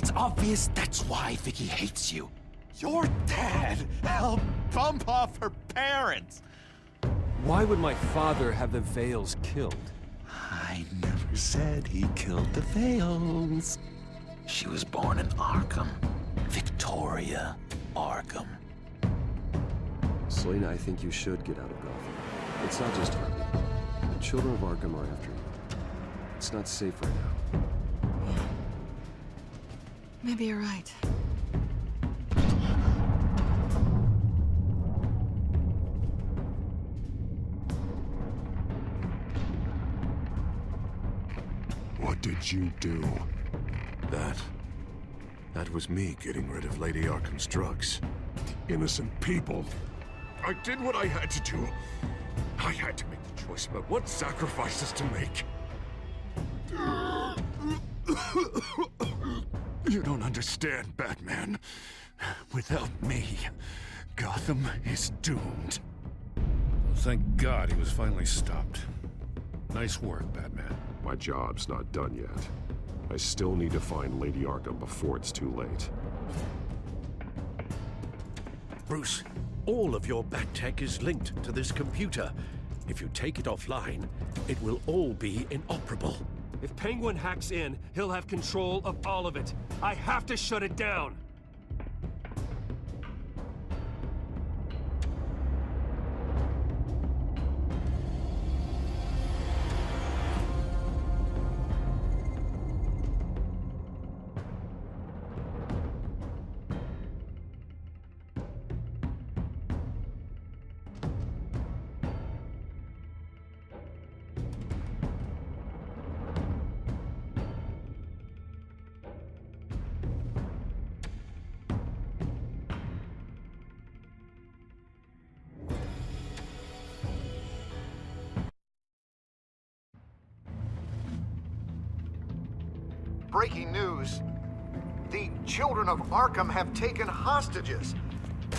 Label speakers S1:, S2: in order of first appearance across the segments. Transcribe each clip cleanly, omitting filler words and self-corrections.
S1: It's obvious that's why Vicky hates you. Your dad helped bump off her parents.
S2: Why would my father have the Vales killed?
S1: I never said he killed the Vales. She was born in Arkham. Victoria Arkham.
S3: Selena, I think you should get out of Gotham. It's not just Harvey. The children of Arkham are after you. It's not safe right now.
S4: Maybe you're right.
S5: What did you do? That was me getting rid of Lady Arkham's drugs. The innocent people. I did what I had to do. I had to make the choice about what sacrifices to make. You don't understand, Batman. Without me, Gotham is doomed.
S6: Well, thank God he was finally stopped. Nice work, Batman.
S5: My job's not done yet. I still need to find Lady Arkham before it's too late.
S7: Bruce, all of your Bat-Tech is linked to this computer. If you take it offline, it will all be inoperable.
S2: If Penguin hacks in, he'll have control of all of it. I have to shut it down!
S8: Breaking news. The children of Arkham have taken hostages.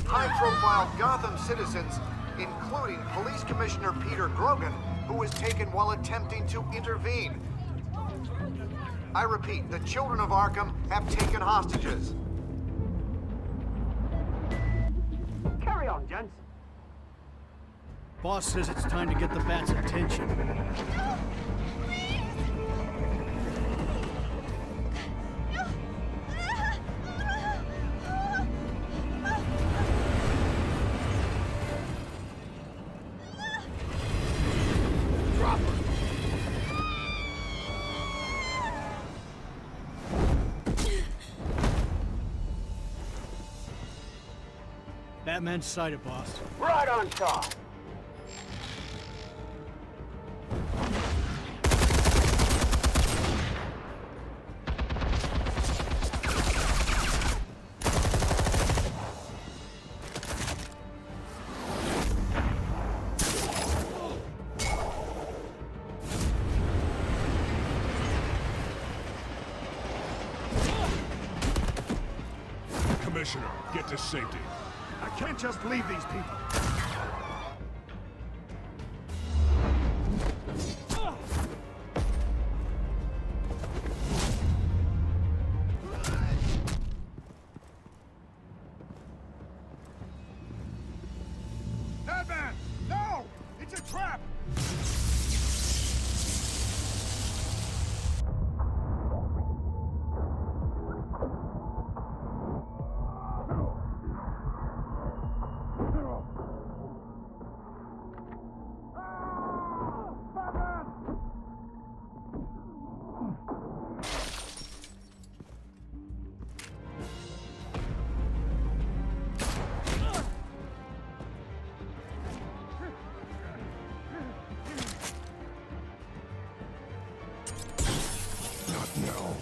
S8: High-profile Gotham citizens, including Police Commissioner Peter Grogan, who was taken while attempting to intervene. I repeat, the children of Arkham have taken hostages.
S9: Carry on, gents.
S10: Boss says it's time to get the Bat's attention. Batman's sighted, boss.
S9: Right on top.
S5: Commissioner, get to safety.
S11: I can't just leave these people.
S5: Batman! No! It's a trap! No.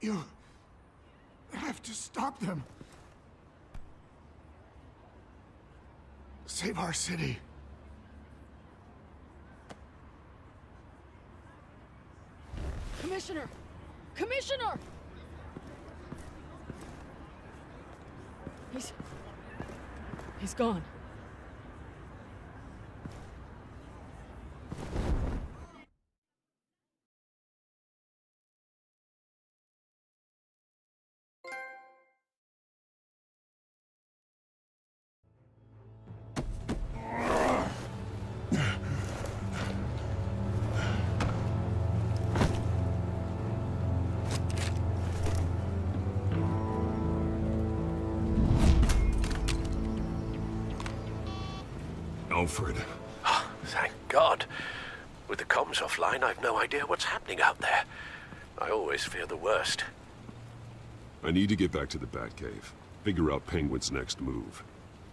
S5: You have to stop them.
S11: save our city.
S4: Commissioner! Commissioner! He's gone.
S5: Alfred.
S7: Thank God. With the comms offline, I've no idea what's happening out there. I always fear the worst.
S5: I need to get back to the Batcave. Figure out Penguin's next move.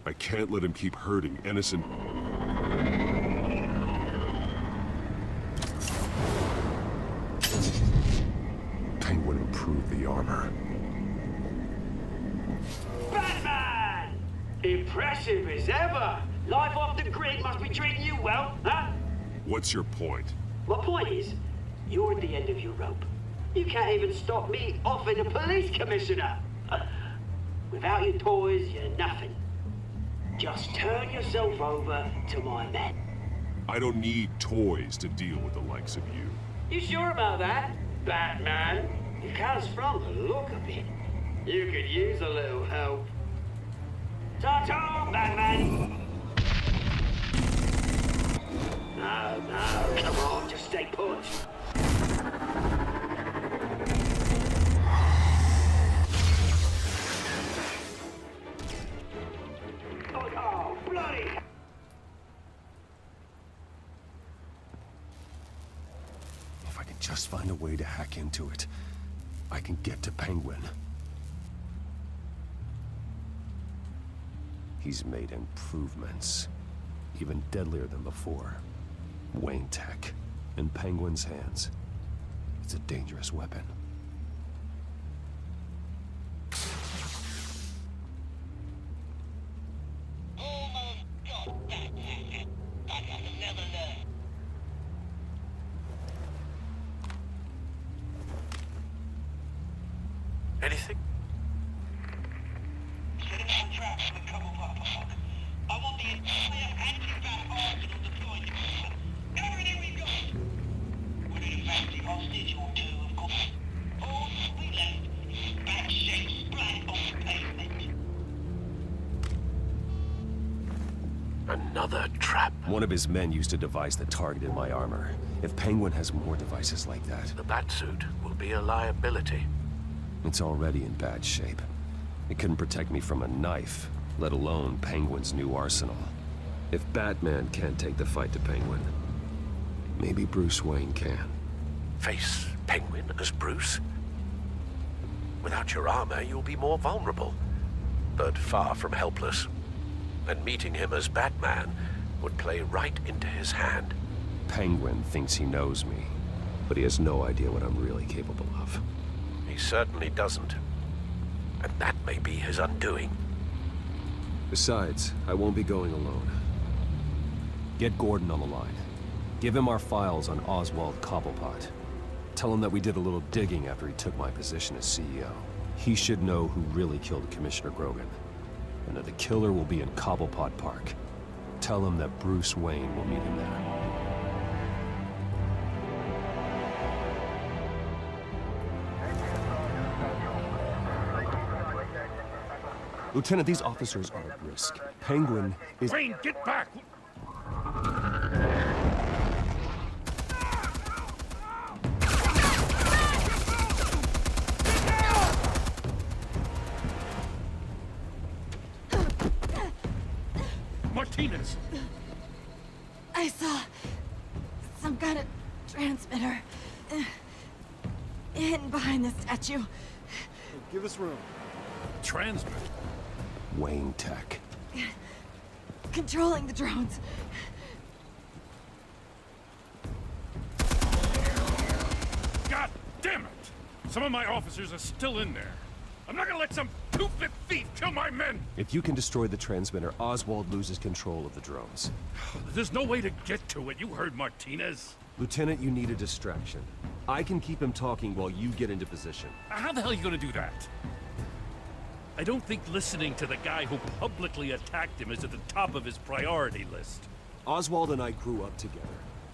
S5: I can't let him keep hurting innocent... Penguin improved the armor.
S9: Batman! Impressive as ever. Life off the grid must be treating you well, huh?
S5: What's your point?
S9: My point is, you're at the end of your rope. You can't even stop me offing a police commissioner. Without your toys, you're nothing. Just turn yourself over to my men.
S5: I don't need toys to deal with the likes of you.
S9: You sure about that, Batman? Because from the look of it, you could use a little help. Ta-ta, Batman! No, come on, just stay put. Oh, bloody!
S3: If I can just find a way to hack into it, I can get to Penguin. He's made improvements, even deadlier than before. Wayne Tech, in Penguin's hands. It's a dangerous weapon.
S7: Anything?
S12: I want the entire anti-bat arsenal deployed. Everything we've got. We're in a fancy hostage or two, of course. All we left is bad shape splat on the pavement.
S7: Another trap.
S3: One of his men used to devise the target in my armor. If Penguin has more devices like that,
S7: The Batsuit will be a liability.
S3: it's already in bad shape. It couldn't protect me from a knife, let alone Penguin's new arsenal. If Batman can't take the fight to Penguin, maybe Bruce Wayne can.
S7: Face Penguin as Bruce? Without your armor, you'll be more vulnerable, but far from helpless. And meeting him as Batman would play right into his hand.
S3: Penguin thinks he knows me, but he has no idea what I'm really capable of.
S7: He certainly doesn't. And that may be his undoing.
S3: Besides, I won't be going alone. Get Gordon on the line. Give him our files on Oswald Cobblepot. Tell him that we did a little digging after he took my position as CEO. He should know who really killed Commissioner Grogan, and that the killer will be in Cobblepot Park. Tell him that Bruce Wayne will meet him there. Lieutenant, these officers are at risk. Penguin is...
S6: Wayne, get back! Martinez!
S4: I saw some kind of transmitter hidden behind the statue.
S11: Give us room.
S6: Transmit.
S3: Wayne Tech.
S4: Controlling the drones.
S6: God damn it! Some of my officers are still in there. I'm not gonna let some Stupid thief! Kill my men!
S3: If you can destroy the transmitter, Oswald loses control of the drones.
S6: There's no way to get to it. You heard Martinez.
S3: Lieutenant, you need a distraction. I can keep him talking while you get into position.
S6: How the hell are you gonna do that? I don't think listening to the guy who publicly attacked him is at the top of his priority list.
S3: Oswald and I grew up together.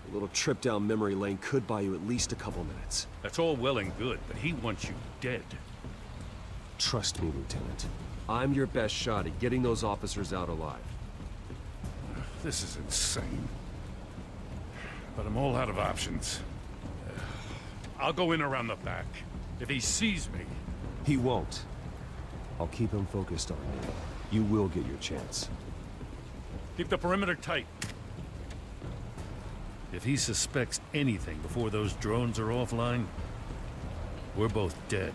S3: A little trip down memory lane could buy you at least a couple minutes.
S6: That's all well and good, but he wants you dead.
S3: Trust me, Lieutenant. I'm your best shot at getting those officers out alive.
S6: This is insane. But I'm all out of options. I'll go in around the back. If he sees me...
S3: He won't. I'll keep him focused on me. You will get your chance.
S6: Keep the perimeter tight. If he suspects anything before those drones are offline, we're both dead.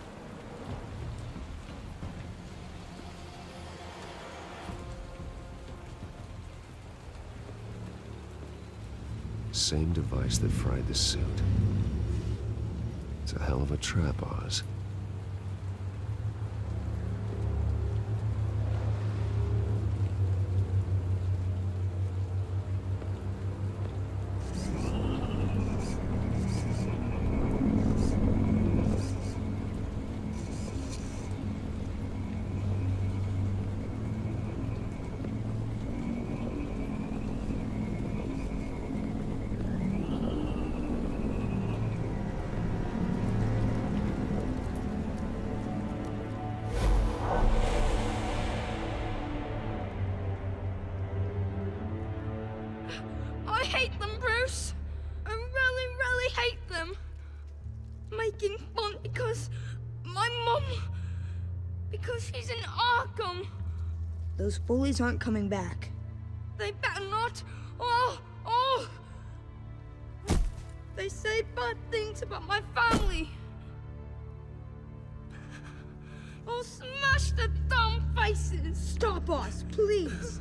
S3: Same device that fried the suit. It's a hell of a trap, Oz.
S13: I hate them, Bruce. I really, really hate them. Making fun because my mum... because she's in Arkham.
S14: Those bullies aren't coming back.
S13: They better not. They say bad things about my family. I'll smash the dumb faces.
S14: Stop us, please.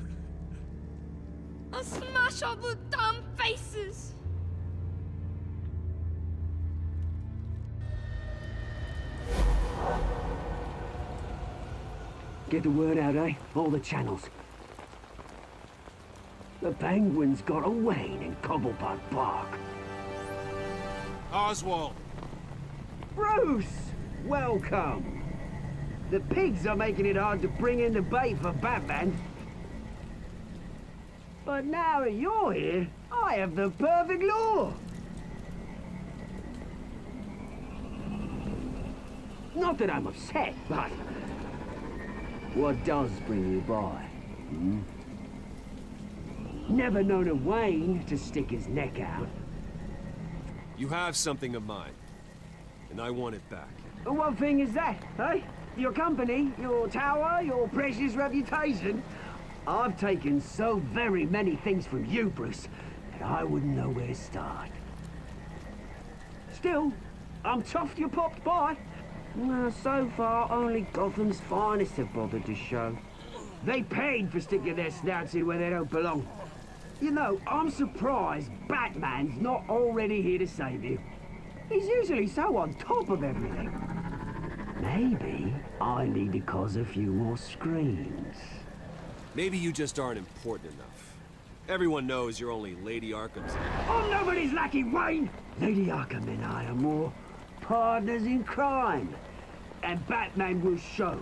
S13: I'll smash all the dumb faces.
S9: Get the word out, eh? All the channels. The Penguin's got a Wayne in Cobblepot Park.
S11: Oswald!
S9: Bruce! Welcome! The pigs are making it hard to bring in the bait for Batman. But now that you're here, I have the perfect lure! Not that I'm upset, but... what does bring you by? Never known a Wayne to stick his neck out.
S3: You have something of mine, and I want it back.
S9: What thing is that, eh? Your company, your tower, your precious reputation? I've taken so very many things from you, Bruce, that I wouldn't know where to start. Still, I'm chuffed you popped by. Well, so far, only Gotham's finest have bothered to show. They paid for sticking their snouts in where they don't belong. You know, I'm surprised Batman's not already here to save you. He's usually so on top of everything. Maybe I need to cause a few more screams.
S3: Maybe you just aren't important enough. Everyone knows you're only Lady Arkham's.
S9: I'm nobody's lackey, Wayne! Lady Arkham and I are more partners in crime. And Batman will show.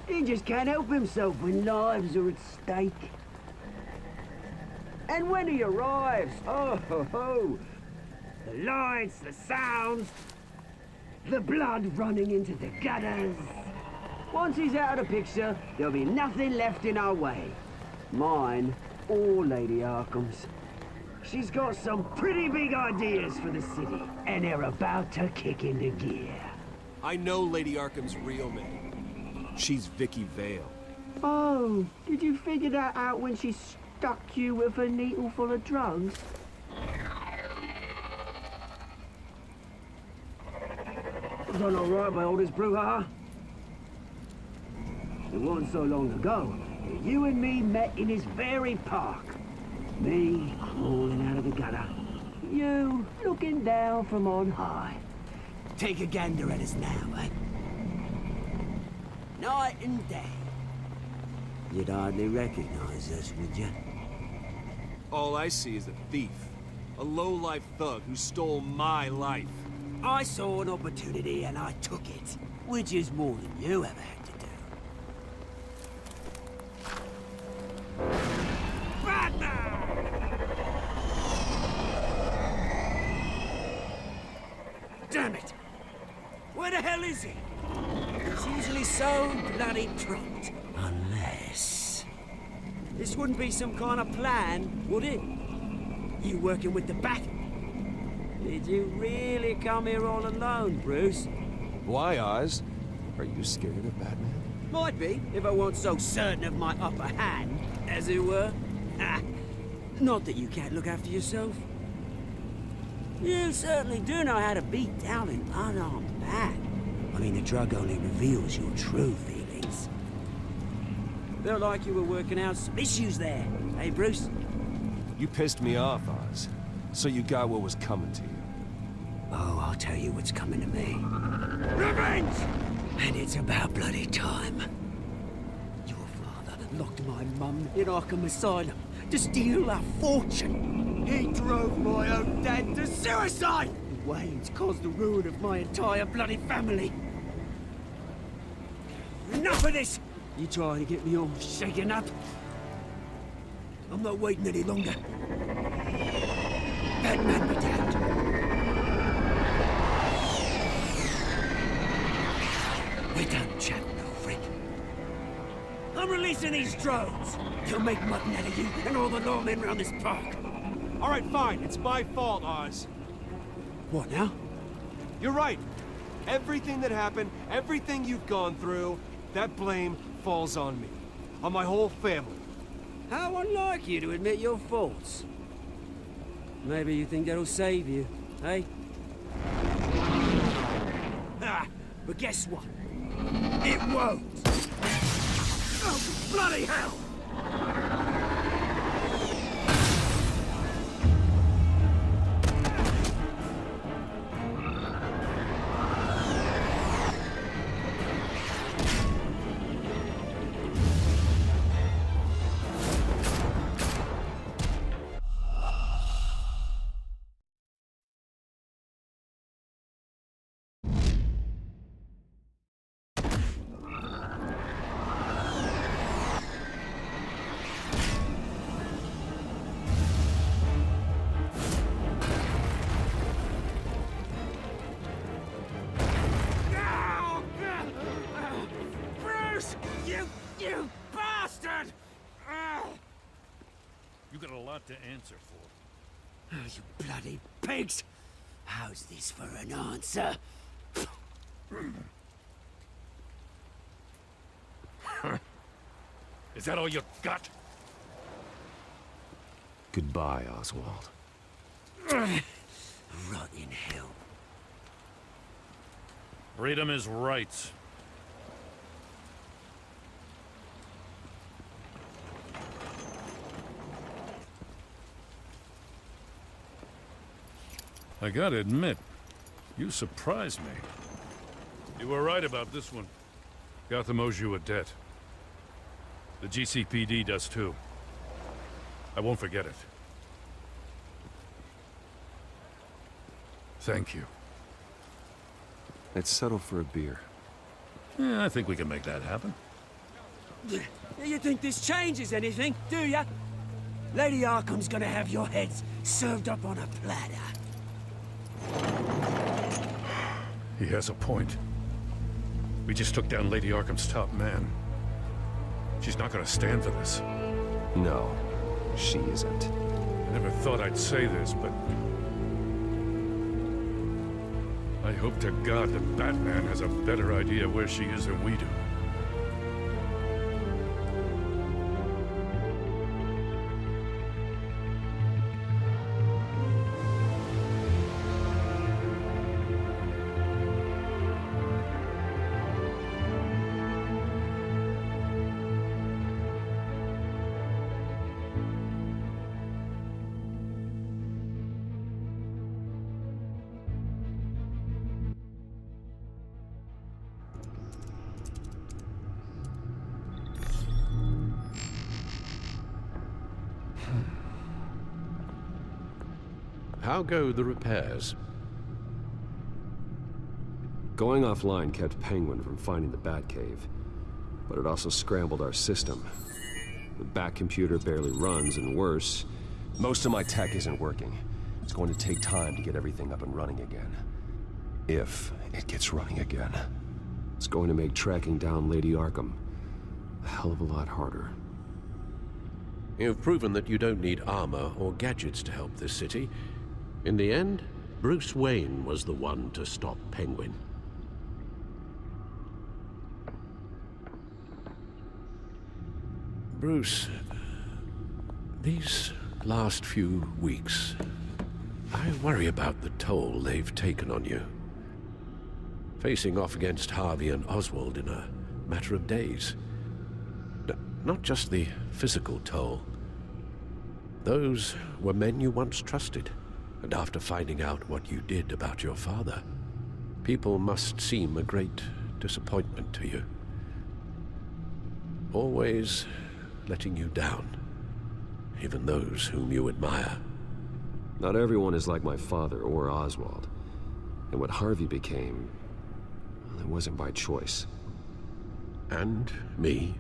S9: He just can't help himself when lives are at stake. And when he arrives, oh ho ho! The lights, the sounds, the blood running into the gutters. Once he's out of the picture, there'll be nothing left in our way. Mine or Lady Arkham's. She's got some pretty big ideas for the city, and they're about to kick into gear.
S3: I know Lady Arkham's real name. She's Vicky Vale.
S9: Oh, did you figure that out when she stuck you with a needle full of drugs? Done all right by all this brouhaha? It wasn't so long ago that you and me met in this very park. Me crawling out of the gutter. You looking down from on high. Take a gander at us now, eh?
S15: night and day. You'd hardly recognize us, would you?
S2: All I see is a thief. A low-life thug who stole my life.
S15: I saw an opportunity and I took it, which is more than you ever had to do. Damn it! Where the hell is he? He's usually so bloody prompt. Unless... This wouldn't be some kind of plan, would it? You working with the Bat? Did you really come here all alone, Bruce?
S3: Why, Oz? Are you scared of Batman?
S15: Might be, if I weren't so certain of my upper hand, as it were. Ha! Not that you can't look after yourself. You certainly do know how to beat down an unarmed man. I mean, the drug only reveals your true feelings. Felt like you were working out some issues there, eh, Bruce?
S3: You pissed me off, Oz. So you got what was coming to you.
S15: Oh, I'll tell you what's coming to me. Revenge! And it's about bloody time. Your father locked my mum in Arkham Asylum to steal our fortune. He drove my own dad to suicide! Wayne's caused the ruin of my entire bloody family. Enough of this! You trying to get me all shaken up? I'm not waiting any longer. Batman be damned. We're done chatting, old friend. I'm releasing these drones. They'll make mutton out of you and all the lawmen around this park.
S2: All right, fine. It's my fault, Oz.
S15: What now?
S2: You're right. Everything that happened, everything you've gone through, that blame falls on me. On my whole family.
S15: How unlike you to admit your faults. Maybe you think that'll save you, eh? Ha! But guess what? It won't! Oh, bloody hell! You bastard!
S6: You got a lot to answer for.
S15: Oh, you bloody pigs! How's this for an answer?
S6: Is that all you got?
S3: Goodbye, Oswald.
S15: Rot in hell.
S6: Freedom is rights. I gotta admit, you surprised me. You were right about this one. Gotham owes you a debt. The GCPD does too. I won't forget it. Thank you.
S3: Let's settle for a beer.
S6: Yeah, I think we can make that happen.
S15: You think this changes anything, do ya? Lady Arkham's gonna have your heads served up on a platter.
S6: He has a point. We just took down Lady Arkham's top man. She's not gonna stand for this.
S3: No, she isn't.
S6: I never thought I'd say this, but... I hope to God that Batman has a better idea where she is than we do.
S7: how go the repairs?
S3: Going offline kept Penguin from finding the Batcave, but it also scrambled our system. The Bat computer barely runs, and worse, most of my tech isn't working. It's going to take time to get everything up and running again. If it gets running again. It's going to make tracking down Lady Arkham a hell of a lot harder.
S7: You've proven that you don't need armor or gadgets to help this city. In the end, Bruce Wayne was the one to stop Penguin. Bruce, these last few weeks, I worry about the toll they've taken on you. Facing off against Harvey and Oswald in a matter of days. Not just the physical toll. Those were men you once trusted, and after finding out what you did about your father, people must seem a great disappointment to you. Always letting you down, even those whom you admire.
S3: Not everyone is like my father or Oswald, and what Harvey became, well, it wasn't by choice.
S7: And me.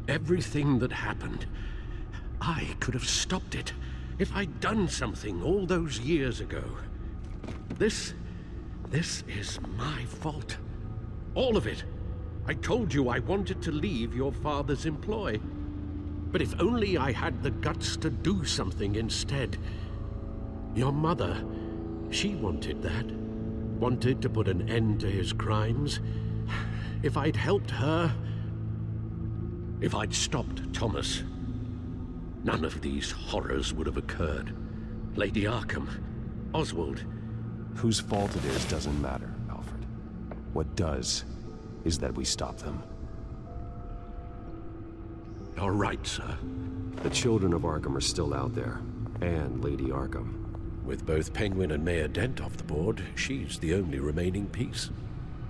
S7: Everything that happened, I could have stopped it if I'd done something all those years ago. This is my fault. All of it. I told you I wanted to leave your father's employ. But if only I had the guts to do something instead. Your mother, she wanted that. Wanted to put an end to his crimes. If I'd helped her, if I'd stopped Thomas, none of these horrors would have occurred. Lady Arkham, Oswald.
S3: Whose fault it is doesn't matter, Alfred. What does is that we stop them.
S7: You're right, sir.
S3: The children of Arkham are still out there, and Lady Arkham.
S7: With both Penguin and Mayor Dent off the board, she's the only remaining piece.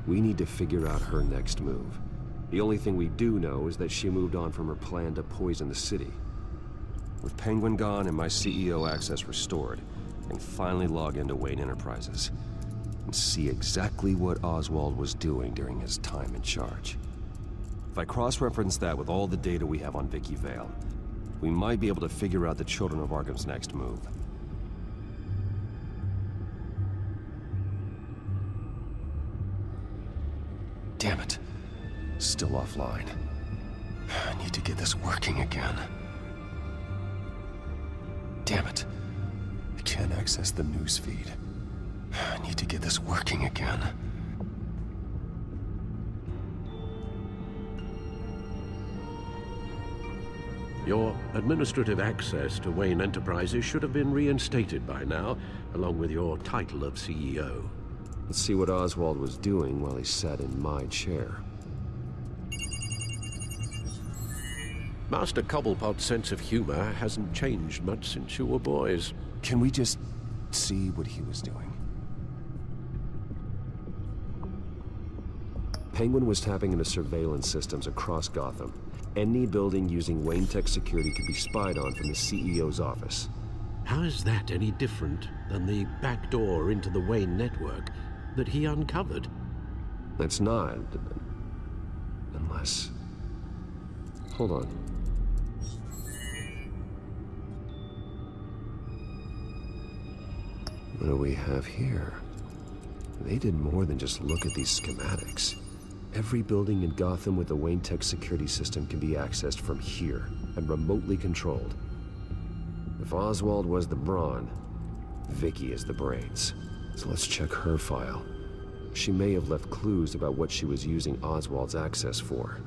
S3: We need to figure out her next move. The only thing we do know is that she moved on from her plan to poison the city. With Penguin gone and my CEO access restored, I can finally log into Wayne Enterprises and see exactly what Oswald was doing during his time in charge. If I cross-reference that with all the data we have on Vicky Vale, we might be able to figure out the Children of Arkham's next move. Damn it. Still offline. I need to get this working again. Damn it. I can't access the newsfeed. I need to get this working again.
S7: Your administrative access to Wayne Enterprises should have been reinstated by now, along with your title of CEO.
S3: Let's see what Oswald was doing while he sat in my chair.
S7: Master Cobblepot's sense of humor hasn't changed much since you were boys.
S3: Can we just see what he was doing? Penguin was tapping into surveillance systems across Gotham. Any building using Wayne Tech security could be spied on from the CEO's office.
S7: How is that any different than the back door into the Wayne network that he uncovered?
S3: That's not. Unless... Hold on. What do we have here? They did more than just look at these schematics. Every building in Gotham with the Wayne Tech security system can be accessed from here and remotely controlled. If Oswald was the brawn, Vicky is the brains. So let's check her file. She may have left clues about what she was using Oswald's access for.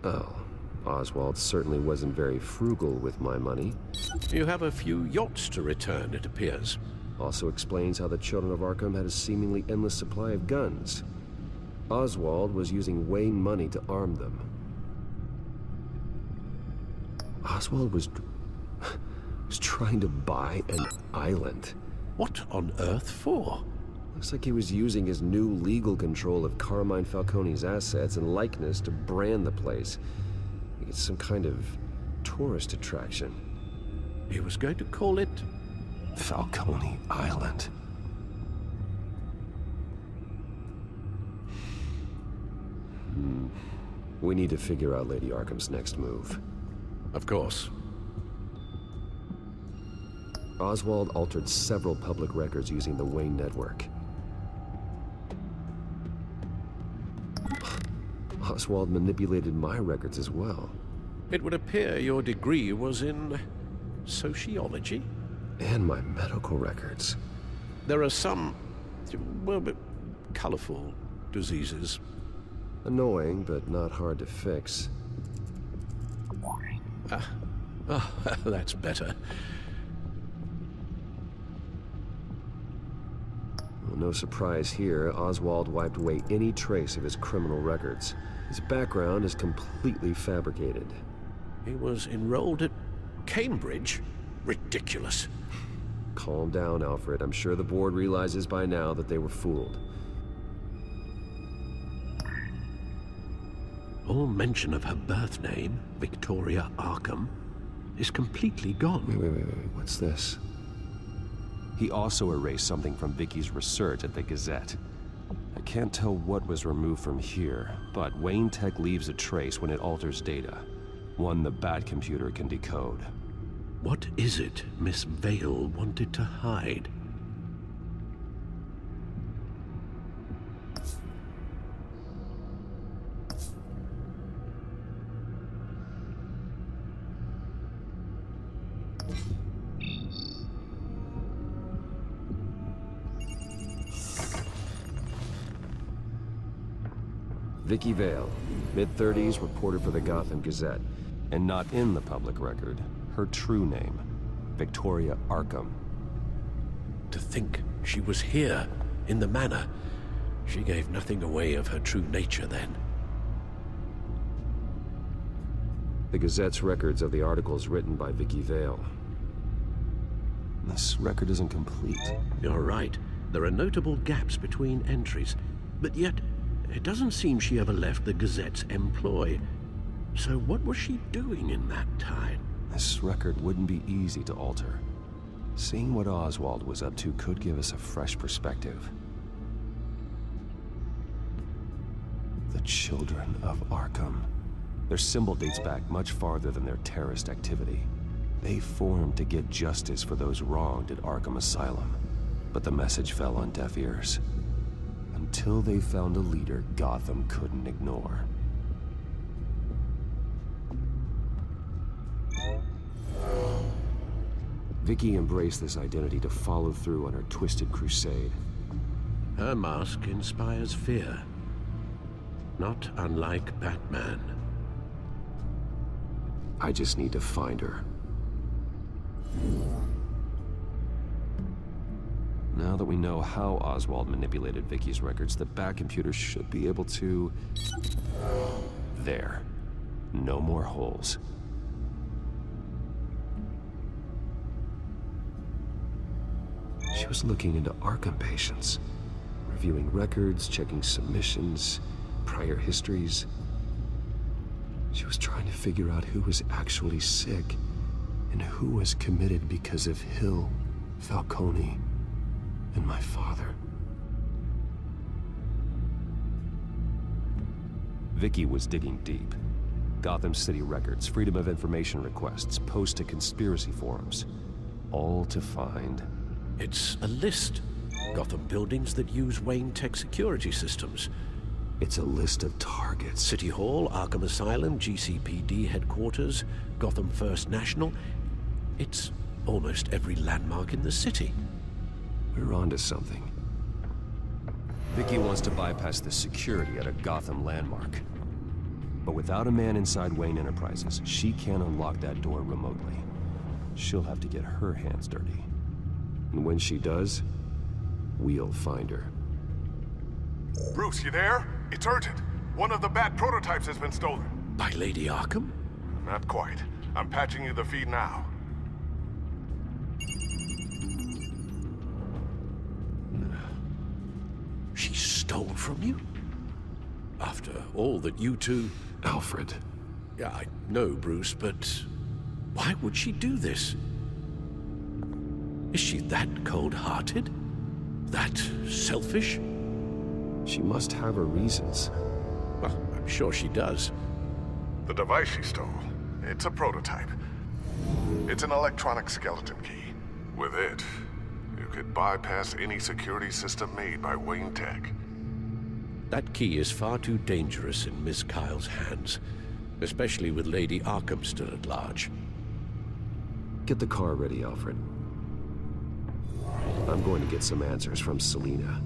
S3: Oh, Oswald certainly wasn't very frugal with my money.
S7: You have a few yachts to return, it appears.
S3: Also explains how the Children of Arkham had a seemingly endless supply of guns. Oswald was using Wayne money to arm them. Oswald was trying to buy an island.
S7: What on earth for?
S3: Looks like he was using his new legal control of Carmine Falcone's assets and likeness to brand the place. It's some kind of tourist attraction.
S7: He was going to call it
S3: Falcone Island. We need to figure out Lady Arkham's next move.
S7: Of course.
S3: Oswald altered several public records using the Wayne network. Oswald manipulated my records as well.
S7: It would appear your degree was in sociology?
S3: And my medical records.
S7: There are some, well, colorful diseases.
S3: Annoying, but not hard to fix.
S7: That's better.
S3: Well, no surprise here, Oswald wiped away any trace of his criminal records. His background is completely fabricated.
S7: He was enrolled at Cambridge? Ridiculous.
S3: Calm down, Alfred. I'm sure the board realizes by now that they were fooled.
S7: All mention of her birth name, Victoria Arkham, is completely gone.
S3: Wait. What's this?
S16: He also erased something from Vicky's research at the Gazette.
S3: I can't tell what was removed from here,
S16: But Wayne Tech leaves a trace when it alters data. One the Bat computer can decode.
S7: What is it Miss Vale wanted to hide?
S3: Vicky Vale, mid-30s, reporter for the Gotham Gazette.
S16: And not in the public record, her true name, Victoria Arkham.
S7: To think she was here, in the manor. She gave nothing away of her true nature then.
S3: The Gazette's records of the articles written by Vicky Vale.
S16: This record isn't complete.
S7: You're right. There are notable gaps between entries. But yet, it doesn't seem she ever left the Gazette's employ. So what was she doing in that time?
S16: This record wouldn't be easy to alter. Seeing what Oswald was up to could give us a fresh perspective. The Children of Arkham. Their symbol dates back much farther than their terrorist activity. They formed to get justice for those wronged at Arkham Asylum. But the message fell on deaf ears. Until they found a leader Gotham couldn't ignore.
S3: Vicky embraced this identity to follow through on her twisted crusade.
S7: Her mask inspires fear. Not unlike Batman.
S3: I just need to find her.
S16: Now that we know how Oswald manipulated Vicky's records, the Bat computer should be able to... There. No more holes.
S3: She was looking into Arkham patients, reviewing records, checking submissions, prior histories. She was trying to figure out who was actually sick and who was committed because of Hill, Falcone, and my father.
S16: Vicky was digging deep. Gotham City records, Freedom of Information requests, posts to conspiracy forums. All to find...
S7: It's a list. Gotham buildings that use Wayne Tech security systems.
S3: It's a list of targets.
S7: City Hall, Arkham Asylum, GCPD headquarters, Gotham First National. It's almost every landmark in the city.
S3: We're onto something.
S16: Vicky wants to bypass the security at a Gotham landmark. But without a man inside Wayne Enterprises, she can't unlock that door remotely. She'll have to get her hands dirty.
S3: And when she does, we'll find her.
S5: Bruce, you there? It's urgent. One of the Bat prototypes has been stolen.
S7: By Lady Arkham?
S5: Not quite. I'm patching you the feed now.
S7: She stole from you? After all that you two...
S3: Alfred,
S7: I know, Bruce, but why would she do this? Is she that cold-hearted? That selfish?
S16: She must have her reasons.
S7: Well, I'm sure she does.
S5: The device she stole, it's a prototype. It's an electronic skeleton key. With it, you could bypass any security system made by Wayne Tech.
S7: That key is far too dangerous in Miss Kyle's hands, especially with Lady Arkham still at large.
S16: Get the car ready, Alfred. I'm going to get some answers from Selina.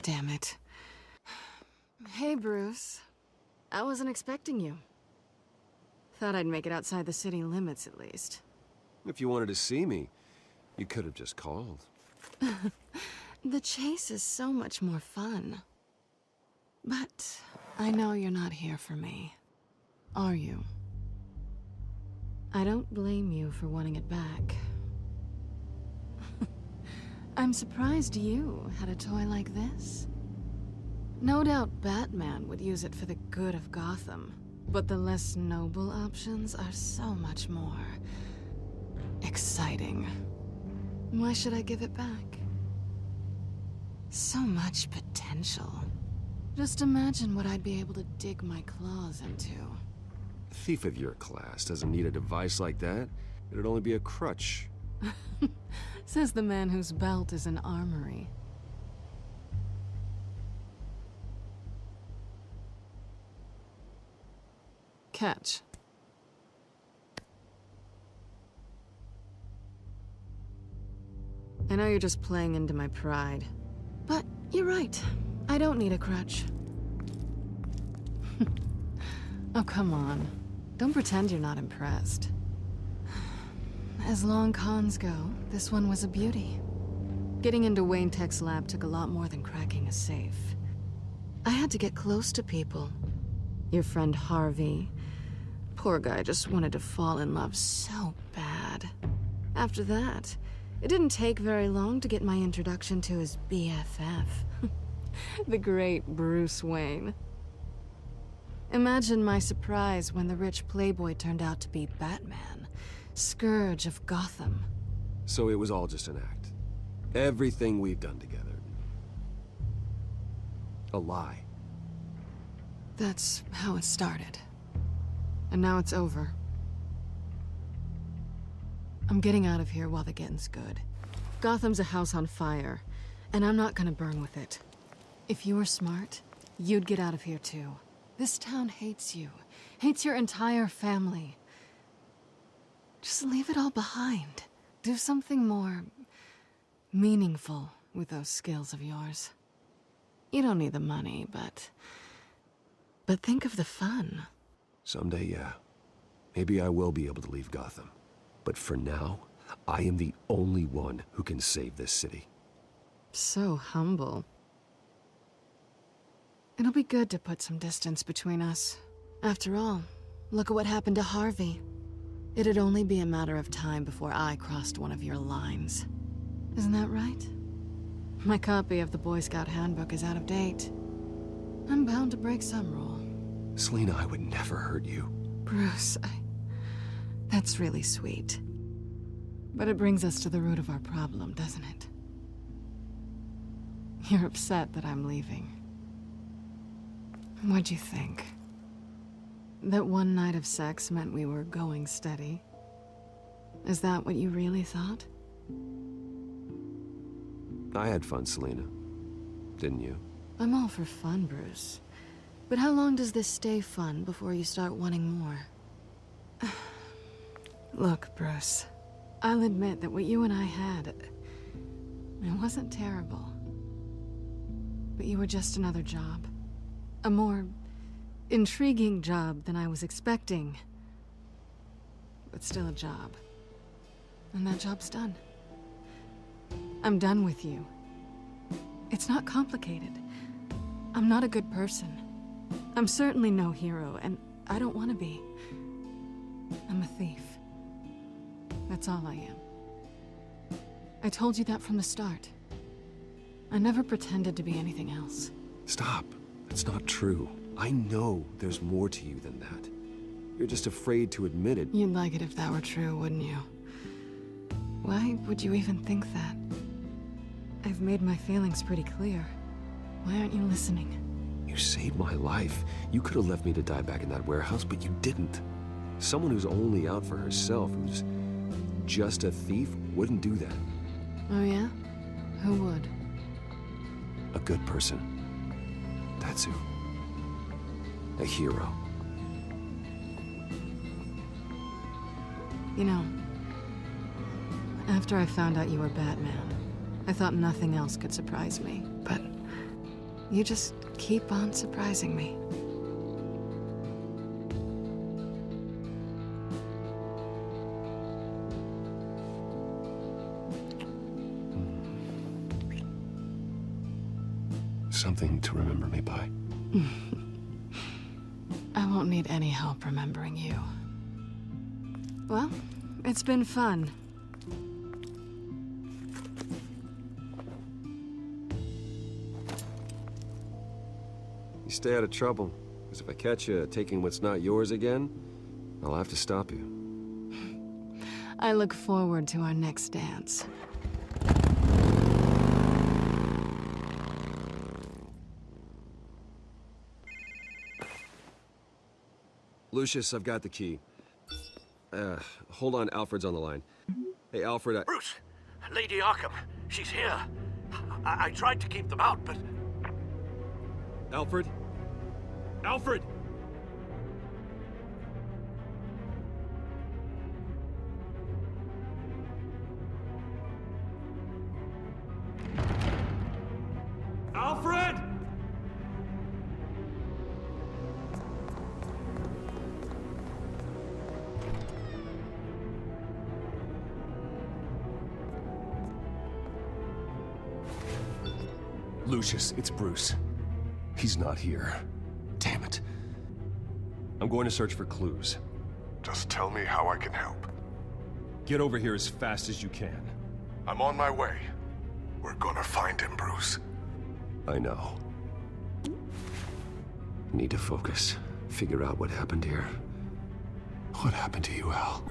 S4: Damn it. Hey, Bruce. I wasn't expecting you. Thought I'd make it outside the city limits, at least.
S3: If you wanted to see me, you could have just called.
S4: The chase is so much more fun. But I know you're not here for me. Are you? I don't blame you for wanting it back. I'm surprised you had a toy like this. No doubt Batman would use it for the good of Gotham, but the less noble options are so much more exciting. Why should I give it back? So much potential. Just imagine what I'd be able to dig my claws into.
S3: A thief of your class doesn't need a device like that. It'd only be a crutch.
S4: Says the man whose belt is an armory. Catch. I know you're just playing into my pride, but you're right. I don't need a crutch. Oh, come on. Don't pretend you're not impressed. As long cons go, this one was a beauty. Getting into Wayne Tech's lab took a lot more than cracking a safe. I had to get close to people. Your friend Harvey. Poor guy just wanted to fall in love so bad. After that, it didn't take very long to get my introduction to his BFF. The great Bruce Wayne. Imagine my surprise when the rich playboy turned out to be Batman, Scourge of Gotham.
S3: So it was all just an act. Everything we've done together. A lie.
S4: That's how it started. And now it's over. I'm getting out of here while the getting's good. Gotham's a house on fire, and I'm not gonna burn with it. If you were smart, you'd get out of here too. This town hates you. Hates your entire family. Just leave it all behind. Do something more meaningful with those skills of yours. You don't need the money, but think of the fun.
S3: Someday, yeah. Maybe I will be able to leave Gotham. But for now, I am the only one who can save this city.
S4: So humble. It'll be good to put some distance between us. After all, look at what happened to Harvey. It'd only be a matter of time before I crossed one of your lines. Isn't that right? My copy of the Boy Scout Handbook is out of date. I'm bound to break some rule.
S3: Selina, I would never hurt you.
S4: Bruce, that's really sweet. But it brings us to the root of our problem, doesn't it? You're upset that I'm leaving. What'd you think? That one night of sex meant we were going steady? Is that what you really thought?
S3: I had fun, Selina. Didn't you?
S4: I'm all for fun, Bruce. But how long does this stay fun before you start wanting more? Look, Bruce. I'll admit that what you and I had, it wasn't terrible. But you were just another job. A more intriguing job than I was expecting. But still a job. And that job's done. I'm done with you. It's not complicated. I'm not a good person. I'm certainly no hero, and I don't want to be. I'm a thief. That's all I am. I told you that from the start. I never pretended to be anything else.
S16: Stop. It's not true. I know there's more to you than that. You're just afraid to admit it.
S4: You'd like it if that were true, wouldn't you? Why would you even think that? I've made my feelings pretty clear. Why aren't you listening?
S16: You saved my life. You could have left me to die back in that warehouse, but you didn't. Someone who's only out for herself, who's just a thief, wouldn't do that.
S4: Oh yeah? Who would?
S16: A good person. That's who. A hero.
S4: You know, after I found out you were Batman, I thought nothing else could surprise me, but you just keep on surprising me.
S16: Something to remember me by.
S4: I won't need any help remembering you. Well, it's been fun.
S16: You stay out of trouble, because if I catch you taking what's not yours again, I'll have to stop you.
S4: I look forward to our next dance.
S16: Lucius, I've got the key. Hold on, Alfred's on the line. Hey, Alfred,
S7: Bruce! Lady Arkham, she's here. I tried to keep them out, but...
S16: Alfred? Alfred!
S2: Alfred!
S16: Lucius, it's Bruce. He's not here. Damn it. I'm going to search for clues.
S5: Just tell me how I can help.
S16: Get over here as fast as you can.
S5: I'm on my way. We're gonna find him, Bruce.
S16: I know. Need to focus. Figure out what happened here. What happened to you, Al?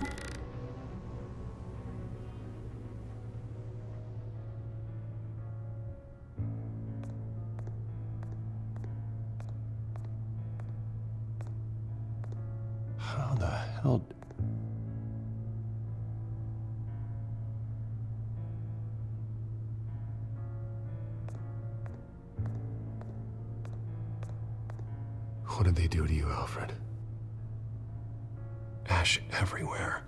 S16: How the hell... What did they do to you, Alfred? Ash everywhere.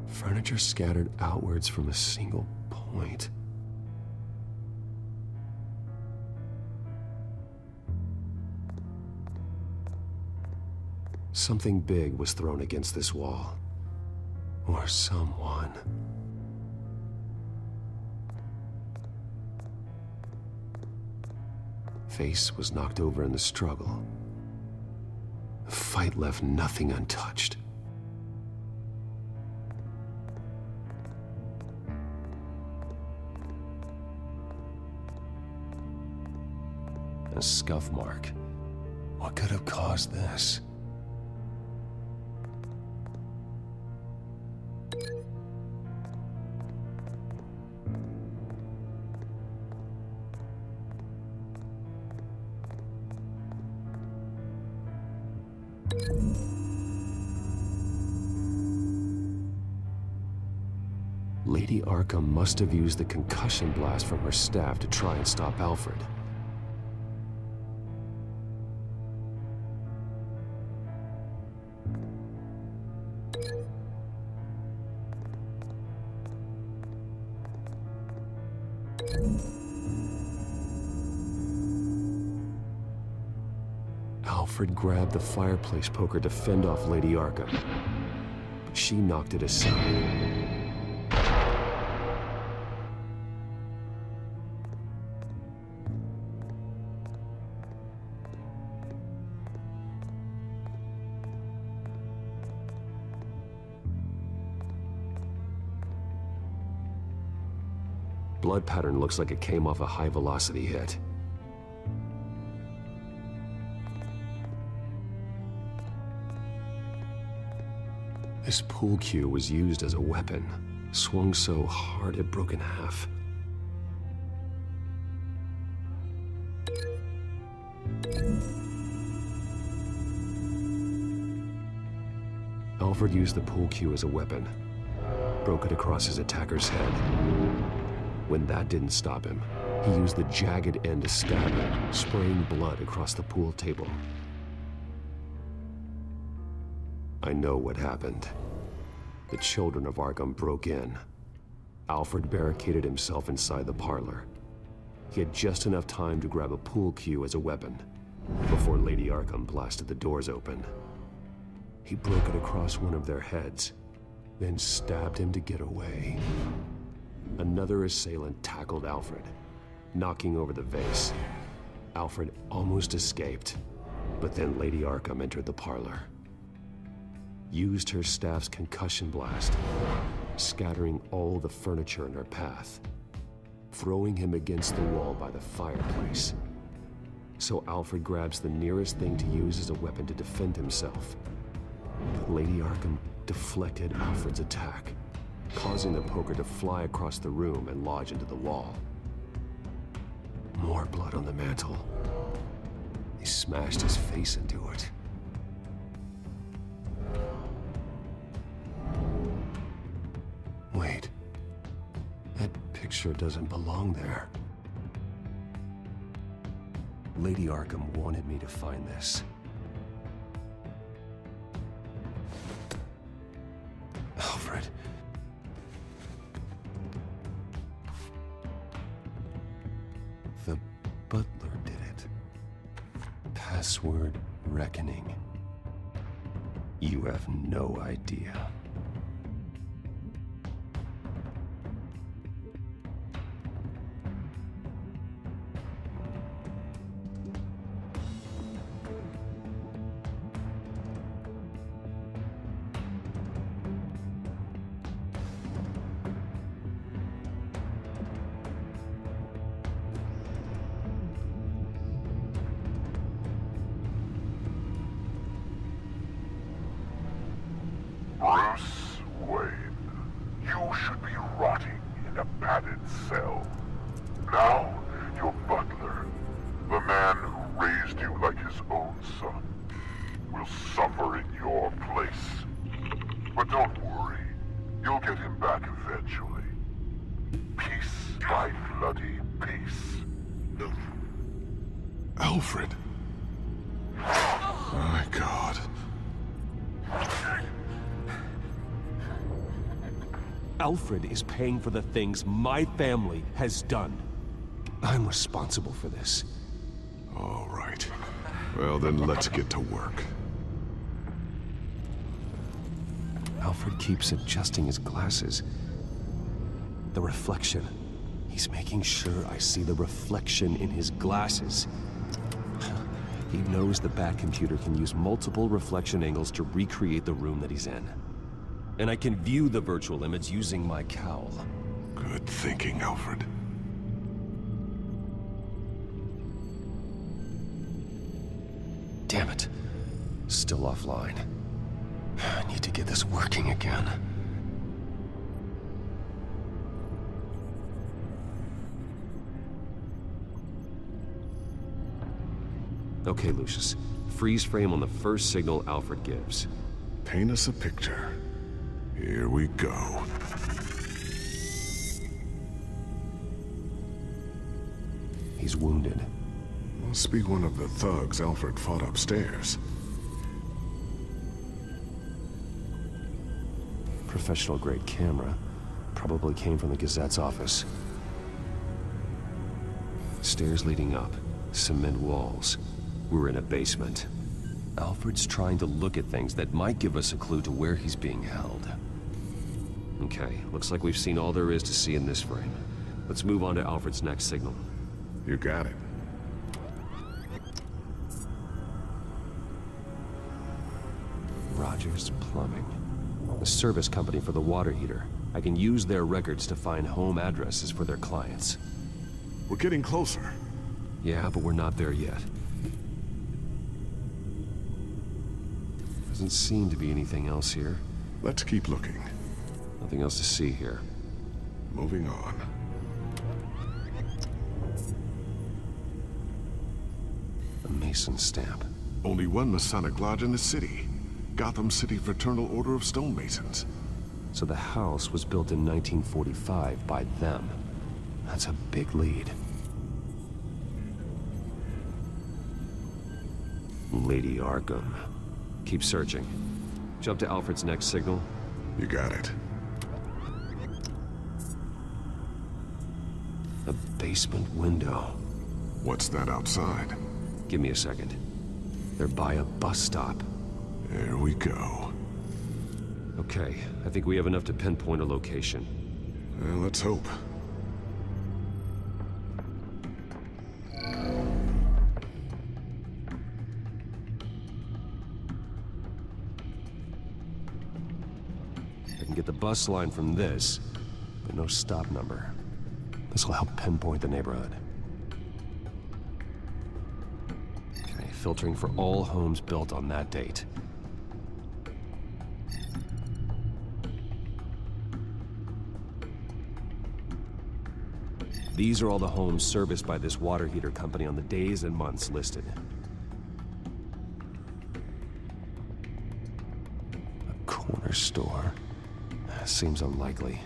S16: Furniture scattered outwards from a single point. Something big was thrown against this wall. Or someone. Face was knocked over in the struggle. The fight left nothing untouched. A scuff mark. What could have caused this? Lady Arkham must have used the concussion blast from her staff to try and stop Alfred. Alfred grabbed the fireplace poker to fend off Lady Arkham, but she knocked it aside. Blood pattern looks like it came off a high-velocity hit. This pool cue was used as a weapon, swung so hard it broke in half. Alfred used the pool cue as a weapon, broke it across his attacker's head. When that didn't stop him, he used the jagged end to stab him, spraying blood across the pool table. I know what happened. The children of Arkham broke in. Alfred barricaded himself inside the parlor. He had just enough time to grab a pool cue as a weapon before Lady Arkham blasted the doors open. He broke it across one of their heads, then stabbed him to get away. Another assailant tackled Alfred, knocking over the vase. Alfred almost escaped, but then Lady Arkham entered the parlor. Used her staff's concussion blast, scattering all the furniture in her path, throwing him against the wall by the fireplace. So Alfred grabs the nearest thing to use as a weapon to defend himself. But Lady Arkham deflected Alfred's attack, causing the poker to fly across the room and lodge into the wall. More blood on the mantle. He smashed his face into it. Wait. That picture doesn't belong there. Lady Arkham wanted me to find this. Alfred. The butler did it. Password reckoning. You have no idea.
S5: Bruce Wayne, you should be rotting in a padded cell. Now, your butler, the man who raised you like his own son, will suffer in your place. But don't worry, you'll get him back eventually. Peace by bloody peace.
S11: Alfred. My God.
S16: Alfred is paying for the things my family has done. I'm responsible for this.
S11: All right. Well, then let's get to work.
S16: Alfred keeps adjusting his glasses. The reflection. He's making sure I see the reflection in his glasses. He knows the Batcomputer can use multiple reflection angles to recreate the room that he's in. And I can view the virtual image using my cowl.
S11: Good thinking, Alfred.
S16: Damn it. Still offline. I need to get this working again. Okay, Lucius. Freeze frame on the first signal Alfred gives.
S11: Paint us a picture. Here we go.
S16: He's wounded.
S11: Must be one of the thugs Alfred fought upstairs.
S16: Professional-grade camera. Probably came from the Gazette's office. Stairs leading up. Cement walls. We're in a basement. Alfred's trying to look at things that might give us a clue to where he's being held. Okay, looks like we've seen all there is to see in this frame. Let's move on to Alfred's next signal.
S5: You got it.
S16: Rogers Plumbing. The service company for the water heater. I can use their records to find home addresses for their clients.
S5: We're getting closer.
S16: Yeah, but we're not there yet. Doesn't seem to be anything else here.
S5: Let's keep looking.
S16: Nothing else to see here.
S5: Moving on.
S16: A Mason stamp.
S5: Only one Masonic lodge in the city. Gotham City Fraternal Order of Stonemasons.
S16: So the house was built in 1945 by them. That's a big lead. Lady Arkham. Keep searching. Jump to Alfred's next signal.
S5: You got it.
S16: A basement window.
S5: What's that outside?
S16: Give me a second. They're by a bus stop.
S5: There we go.
S16: Okay, I think we have enough to pinpoint a location.
S5: Well, let's hope.
S16: I can get the bus line from this, but no stop number. This will help pinpoint the neighborhood. Okay, filtering for all homes built on that date. These are all the homes serviced by this water heater company on the days and months listed. A corner store. Seems unlikely.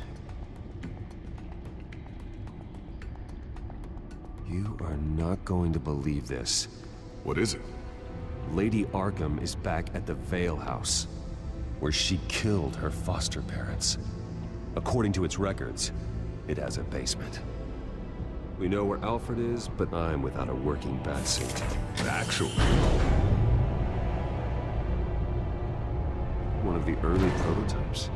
S16: You are not going to believe this.
S5: What is it?
S16: Lady Arkham is back at the Vale House, where she killed her foster parents. According to its records, it has a basement. We know where Alfred is, but I'm without a working batsuit.
S5: Actually.
S16: One of the early prototypes.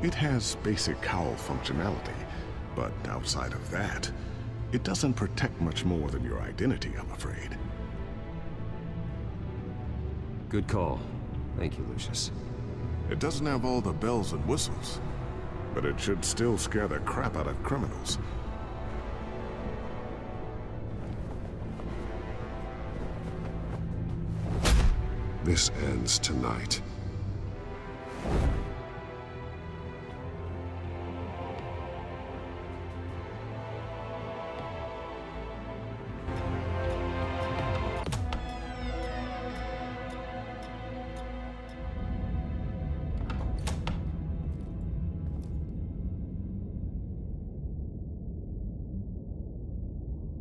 S5: It has basic cowl functionality, but outside of that, it doesn't protect much more than your identity, I'm afraid.
S16: Good call. Thank you, Lucius.
S5: It doesn't have all the bells and whistles, but it should still scare the crap out of criminals.
S11: This ends tonight.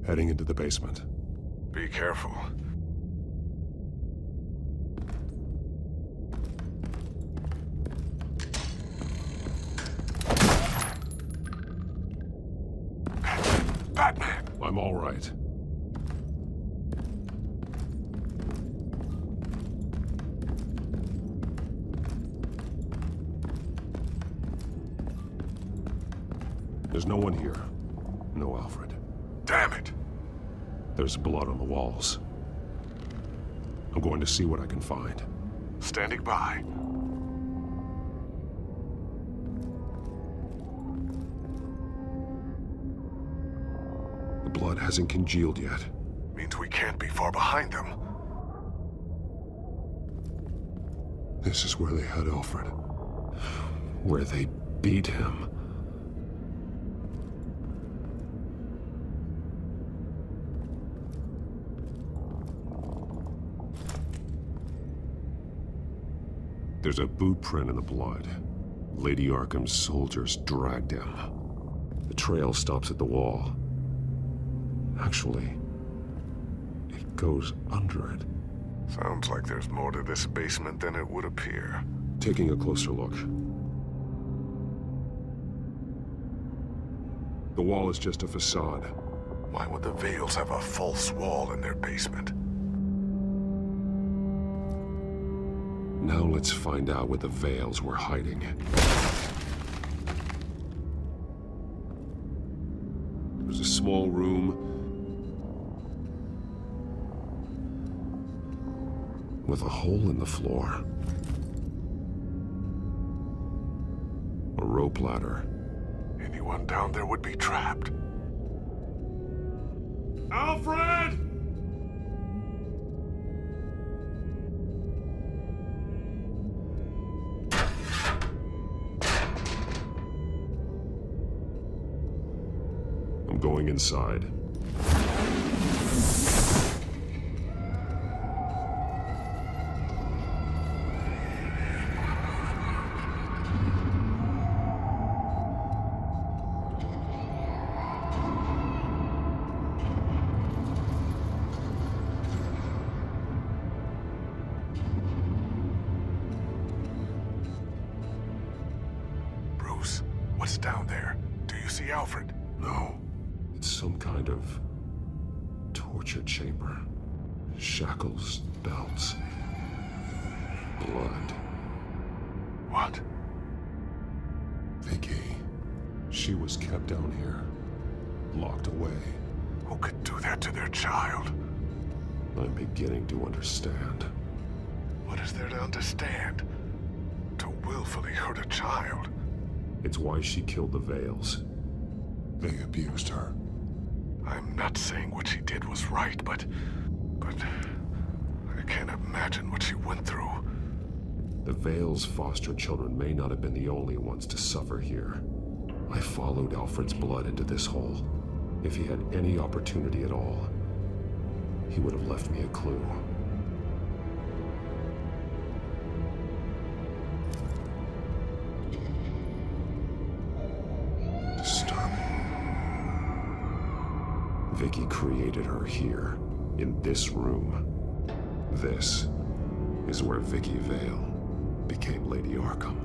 S11: Heading into the basement.
S5: Be careful. Batman!
S11: I'm all right. There's no one here. No Alfred.
S5: Damn it!
S11: There's blood on the walls. I'm going to see what I can find.
S5: Standing by.
S11: The blood hasn't congealed yet.
S5: Means we can't be far behind them.
S11: This is where they had Alfred. Where they beat him. There's a boot print in the blood. Lady Arkham's soldiers dragged him. The trail stops at the wall. Actually, it goes under it.
S5: Sounds like there's more to this basement than it would appear.
S11: Taking a closer look. The wall is just a facade.
S5: Why would the Vales have a false wall in their basement?
S11: Now let's find out what the Veils were hiding. It was a small room with a hole in the floor. A rope ladder.
S5: Anyone down there would be trapped.
S6: Alfred!
S11: I'm going inside.
S5: Bruce, what's down there? Do you see Alfred?
S11: No. It's some kind of torture chamber. Shackles, belts, blood.
S5: What?
S11: Vicky. She was kept down here, locked away.
S5: Who could do that to their child?
S11: I'm beginning to understand.
S5: What is there to understand? To willfully hurt a child?
S11: It's why she killed the Veils. They abused her.
S5: I'm not saying what she did was right, but I can't imagine what she went through.
S11: The Veils' foster children may not have been the only ones to suffer here. I followed Alfred's blood into this hole. If he had any opportunity at all, he would have left me a clue. Vicky created her here, in this room. This is where Vicky Vale became Lady Arkham.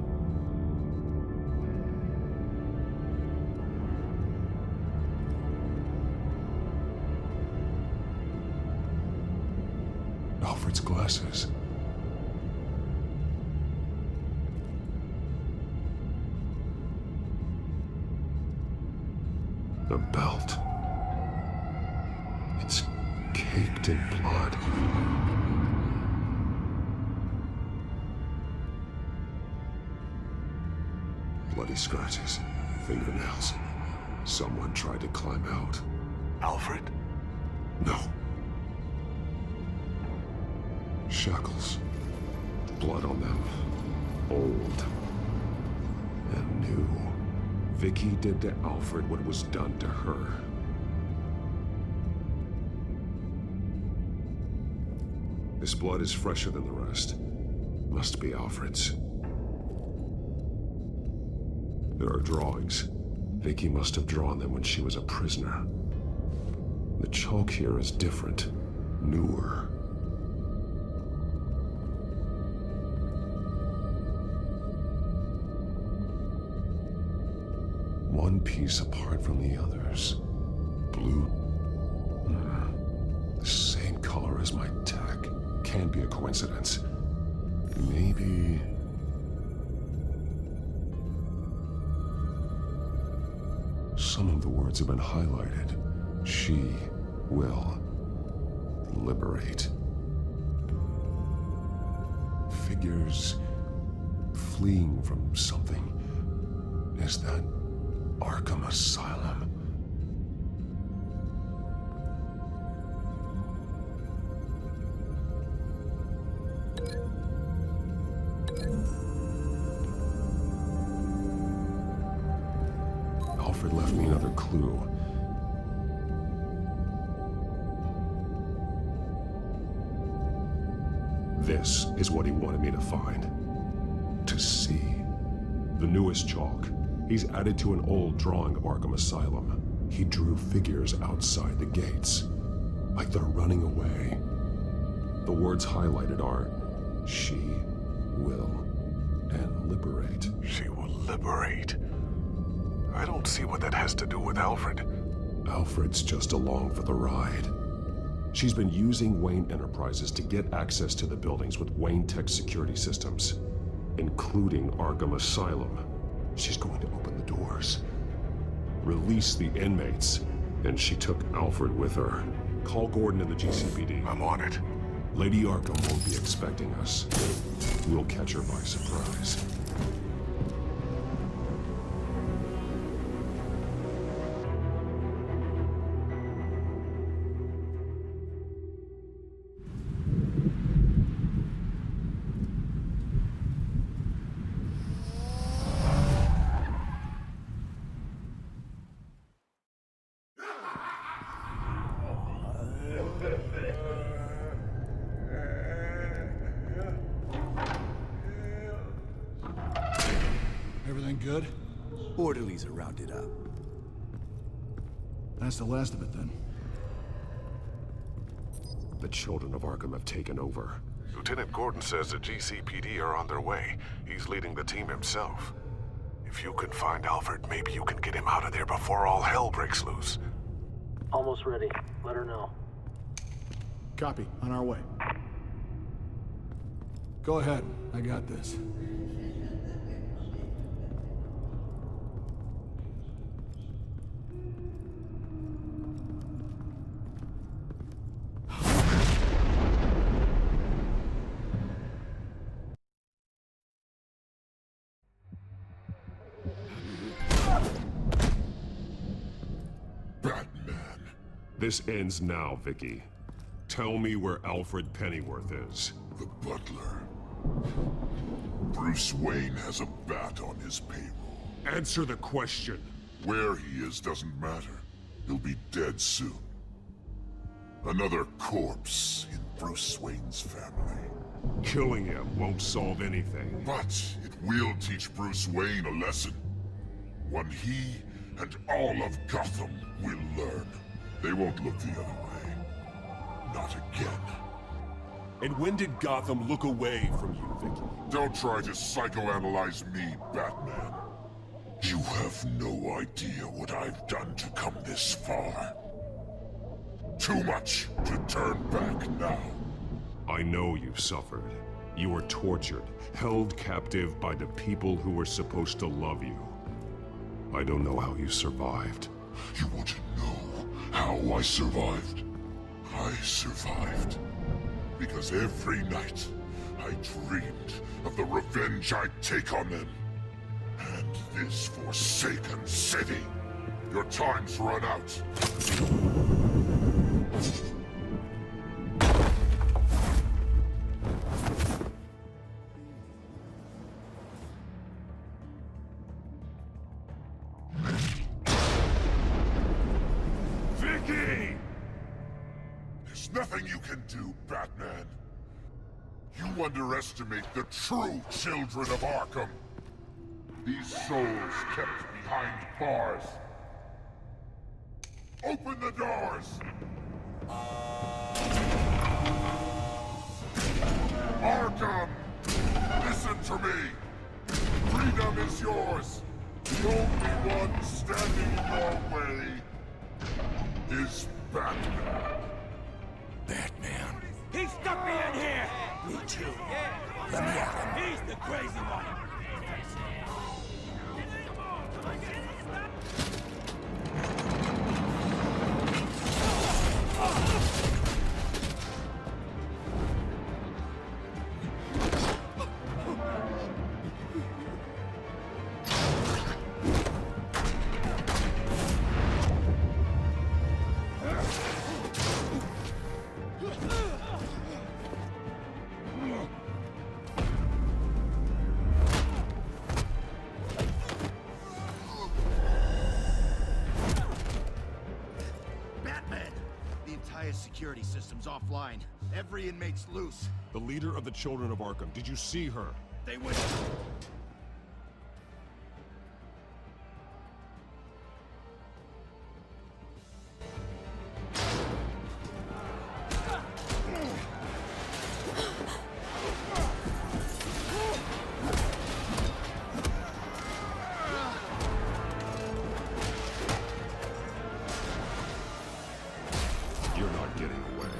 S11: Alfred's glasses. The belt. It's caked in blood. Bloody scratches, fingernails. Someone tried to climb out.
S5: Alfred?
S11: No. Shackles. Blood on them. Old. And new. Vicky did to Alfred what was done to her. This blood is fresher than the rest. Must be Alfred's. There are drawings. Vicky must have drawn them when she was a prisoner. The chalk here is different, newer. One piece apart from the others. Blue. The same color as my tech. Can't be a coincidence. Maybe... Some of the words have been highlighted. She will liberate. Figures fleeing from something. Is that Arkham Asylum? Alfred left me another clue. This is what he wanted me to find. To see. The newest chalk. He's added to an old drawing of Arkham Asylum. He drew figures outside the gates. Like they're running away. The words highlighted are, she will, and liberate.
S5: She will liberate? I don't see what that has to do with Alfred.
S11: Alfred's just along for the ride. She's been using Wayne Enterprises to get access to the buildings with Wayne Tech security systems, including Arkham Asylum. She's going to open the doors, release the inmates, and she took Alfred with her. Call Gordon in the GCPD.
S5: I'm on it.
S11: Lady Arkham won't be expecting us. We'll catch her by surprise.
S17: Everything good?
S18: Orderlies are rounded up.
S17: That's the last of it, then.
S11: The children of Arkham have taken over.
S5: Lieutenant Gordon says the GCPD are on their way. He's leading the team himself. If you can find Alfred, maybe you can get him out of there before all hell breaks loose.
S19: Almost ready. Let her know.
S17: Copy. On our way. Go ahead. I got this.
S11: This ends now, Vicky. Tell me where Alfred Pennyworth is.
S20: The butler. Bruce Wayne has a bat on his payroll.
S11: Answer the question.
S20: Where he is doesn't matter. He'll be dead soon. Another corpse in Bruce Wayne's family.
S11: Killing him won't solve anything.
S20: But it will teach Bruce Wayne a lesson. One he and all of Gotham will learn. They won't look the other way. Not again.
S11: And when did Gotham look away from you, Vicky?
S20: Don't try to psychoanalyze me, Batman. You have no idea what I've done to come this far. Too much to turn back now.
S11: I know you've suffered. You were tortured, held captive by the people who were supposed to love you. I don't know how you survived.
S20: You want to know how I survived? I survived because every night I dreamed of the revenge I'd take on them. And this forsaken city. Your time's run out. Vicky! There's nothing you can do, Batman. You underestimate the true children of Arkham. These souls kept behind bars. Open the doors! Arkham! Listen to me! Freedom is yours! The only one standing in your way is Batman.
S18: Batman.
S15: He stuck me in here!
S18: Me too. Let me at him.
S15: He's the crazy one!
S8: Security system's offline. Every inmate's loose.
S11: The leader of the Children of Arkham, did you see her?
S8: They went...
S11: You're not getting away.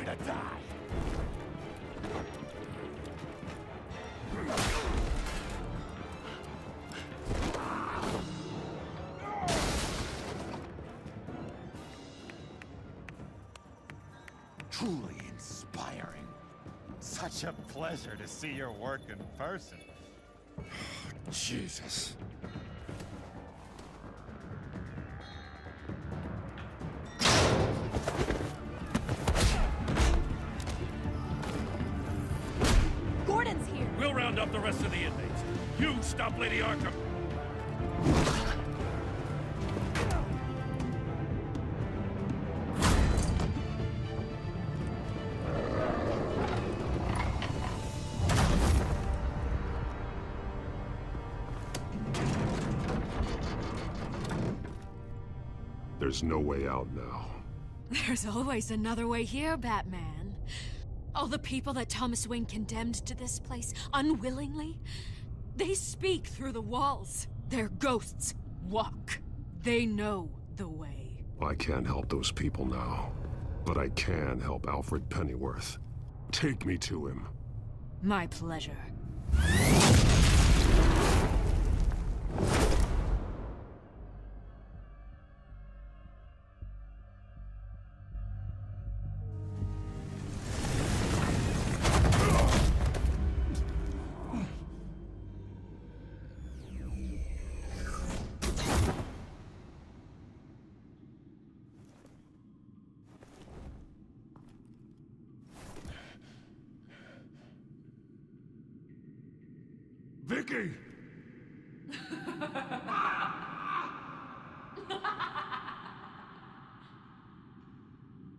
S18: going to die.
S1: Truly inspiring. Such a pleasure to see your work in person.
S18: Jesus.
S21: Gordon's here.
S6: We'll round up the rest of the inmates. You stop Lady Arkham.
S11: There's no way out now.
S21: There's always another way here, Batman. All the people that Thomas Wayne condemned to this place unwillingly, they speak through the walls. Their ghosts walk. They know the way.
S11: I can't help those people now, but I can help Alfred Pennyworth. Take me to him.
S21: My pleasure.
S20: Vicky!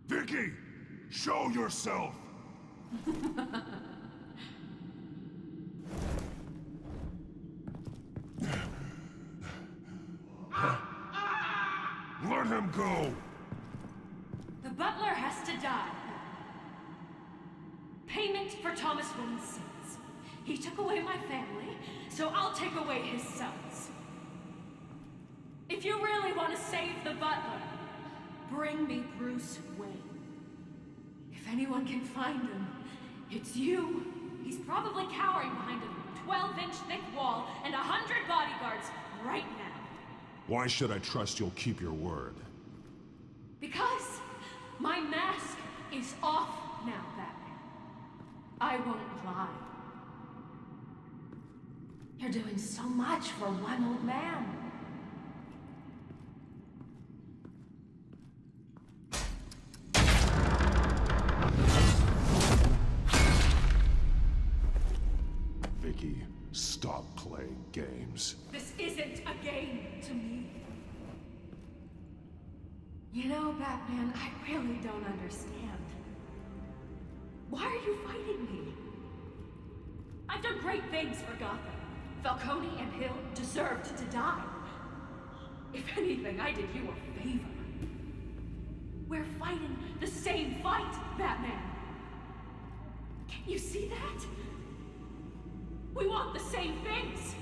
S20: Vicky! Show yourself! Let him go!
S21: The butler has to die. Payment for Thomas Wayne's sins. He took away my family, so I'll take away his sons. If you really want to save the butler, bring me Bruce Wayne. If anyone can find him, it's you. He's probably cowering behind a 12-inch thick wall and 100 bodyguards right now.
S11: Why should I trust you'll keep your word?
S21: Because my mask is off now, Batman. I won't lie. You're doing so much for one old man.
S11: Vicky, stop playing games.
S21: This isn't a game to me. You know, Batman, I really don't understand. Why are you fighting me? I've done great things for Gotham. Falcone and Hill deserved to die. If anything, I did you a favor. We're fighting the same fight, Batman. Can't you see that? We want the same things.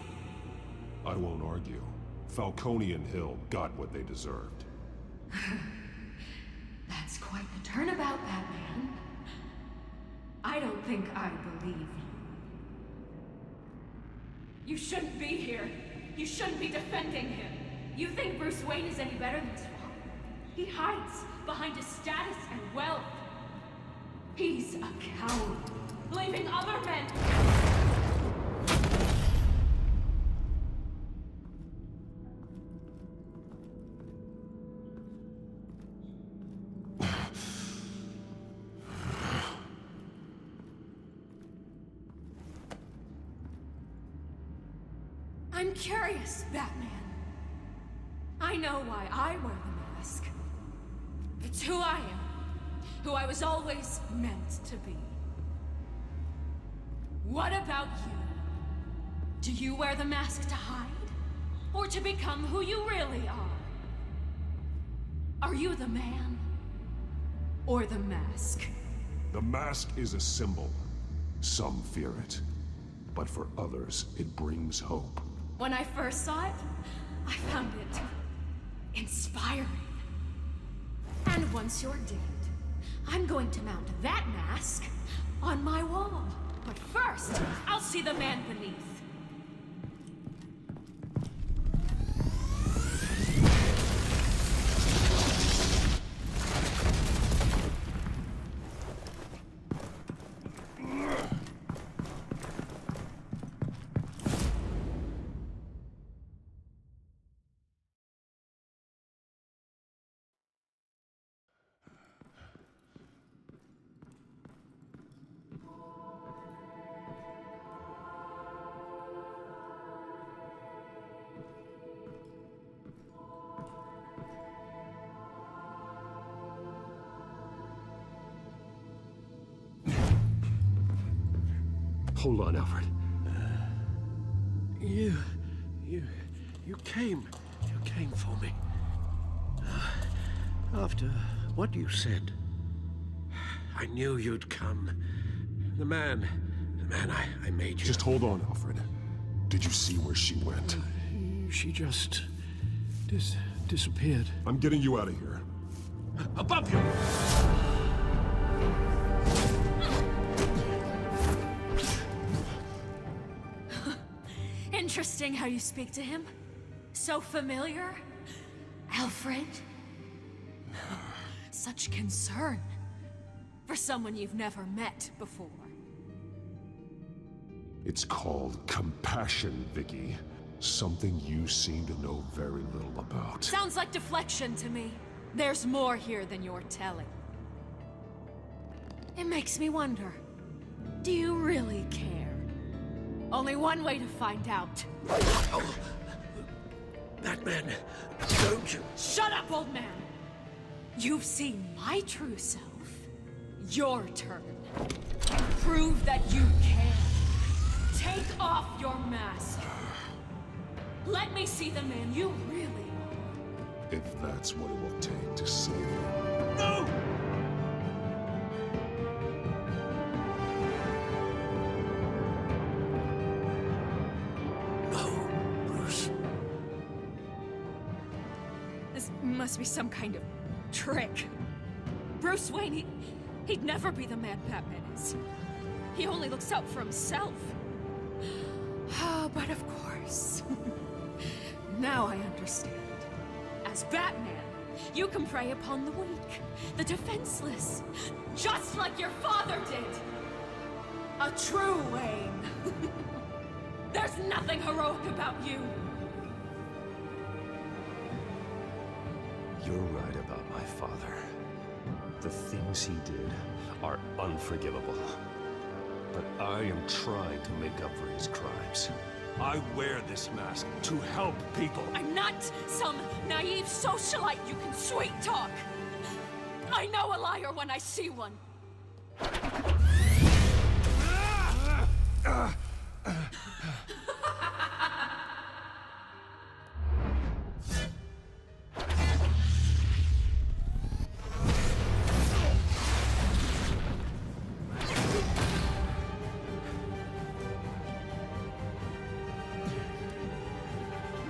S11: I won't argue. Falcone and Hill got what they deserved.
S21: That's quite the turnabout, Batman. I don't think I believe you. You shouldn't be here. You shouldn't be defending him. You think Bruce Wayne is any better than his father? He hides behind his status and wealth. He's a coward, leaving other men... I'm curious, Batman. I know why I wear the mask. It's who I am. Who I was always meant to be. What about you? Do you wear the mask to hide? Or to become who you really are? Are you the man? Or the mask?
S11: The mask is a symbol. Some fear it. But for others, it brings hope.
S21: When I first saw it, I found it inspiring. And once you're dead, I'm going to mount that mask on my wall. But first, I'll see the man beneath.
S11: Hold on, Alfred.
S7: You came for me. After what you said, I knew you'd come. The man I made you.
S11: Just hold on, Alfred. Did you see where she went?
S7: She just disappeared.
S11: I'm getting you out of here.
S7: Above you!
S21: Interesting how you speak to him. So familiar. Alfred. Such concern for someone you've never met before.
S11: It's called compassion, Vicky. Something you seem to know very little about.
S21: Sounds like deflection to me. There's more here than you're telling. It makes me wonder, do you really care? Only one way to find out.
S7: Oh. Batman, don't you...
S21: Shut up, old man! You've seen my true self. Your turn. Prove that you can. Take off your mask. Let me see the man you really are.
S11: If that's what it will take to save you.
S7: No!
S21: Must be some kind of trick. Bruce Wayne, he'd never be the man Batman is. He only looks out for himself. But of course. Now I understand. As Batman, you can prey upon the weak, the defenseless, just like your father did. A true Wayne. There's nothing heroic about you.
S16: You're right about my father. The things he did are unforgivable. But I am trying to make up for his crimes. I wear this mask to help people.
S21: I'm not some naive socialite you can sweet talk. I know a liar when I see one.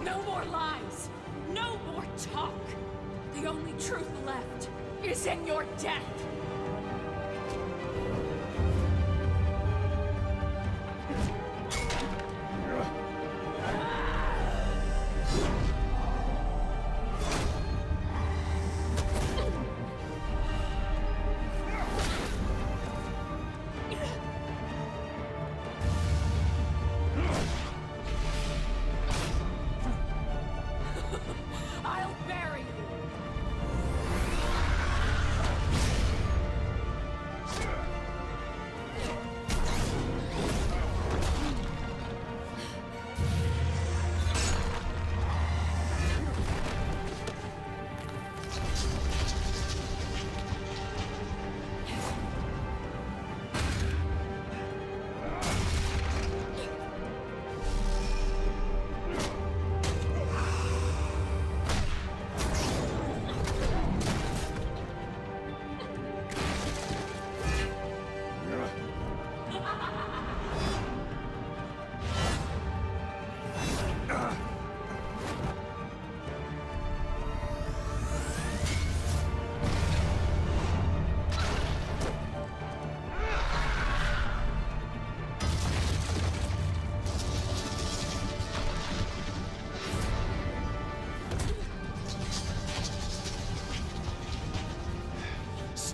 S21: No more lies. No more talk. The only truth left is in your death. I'll bury you.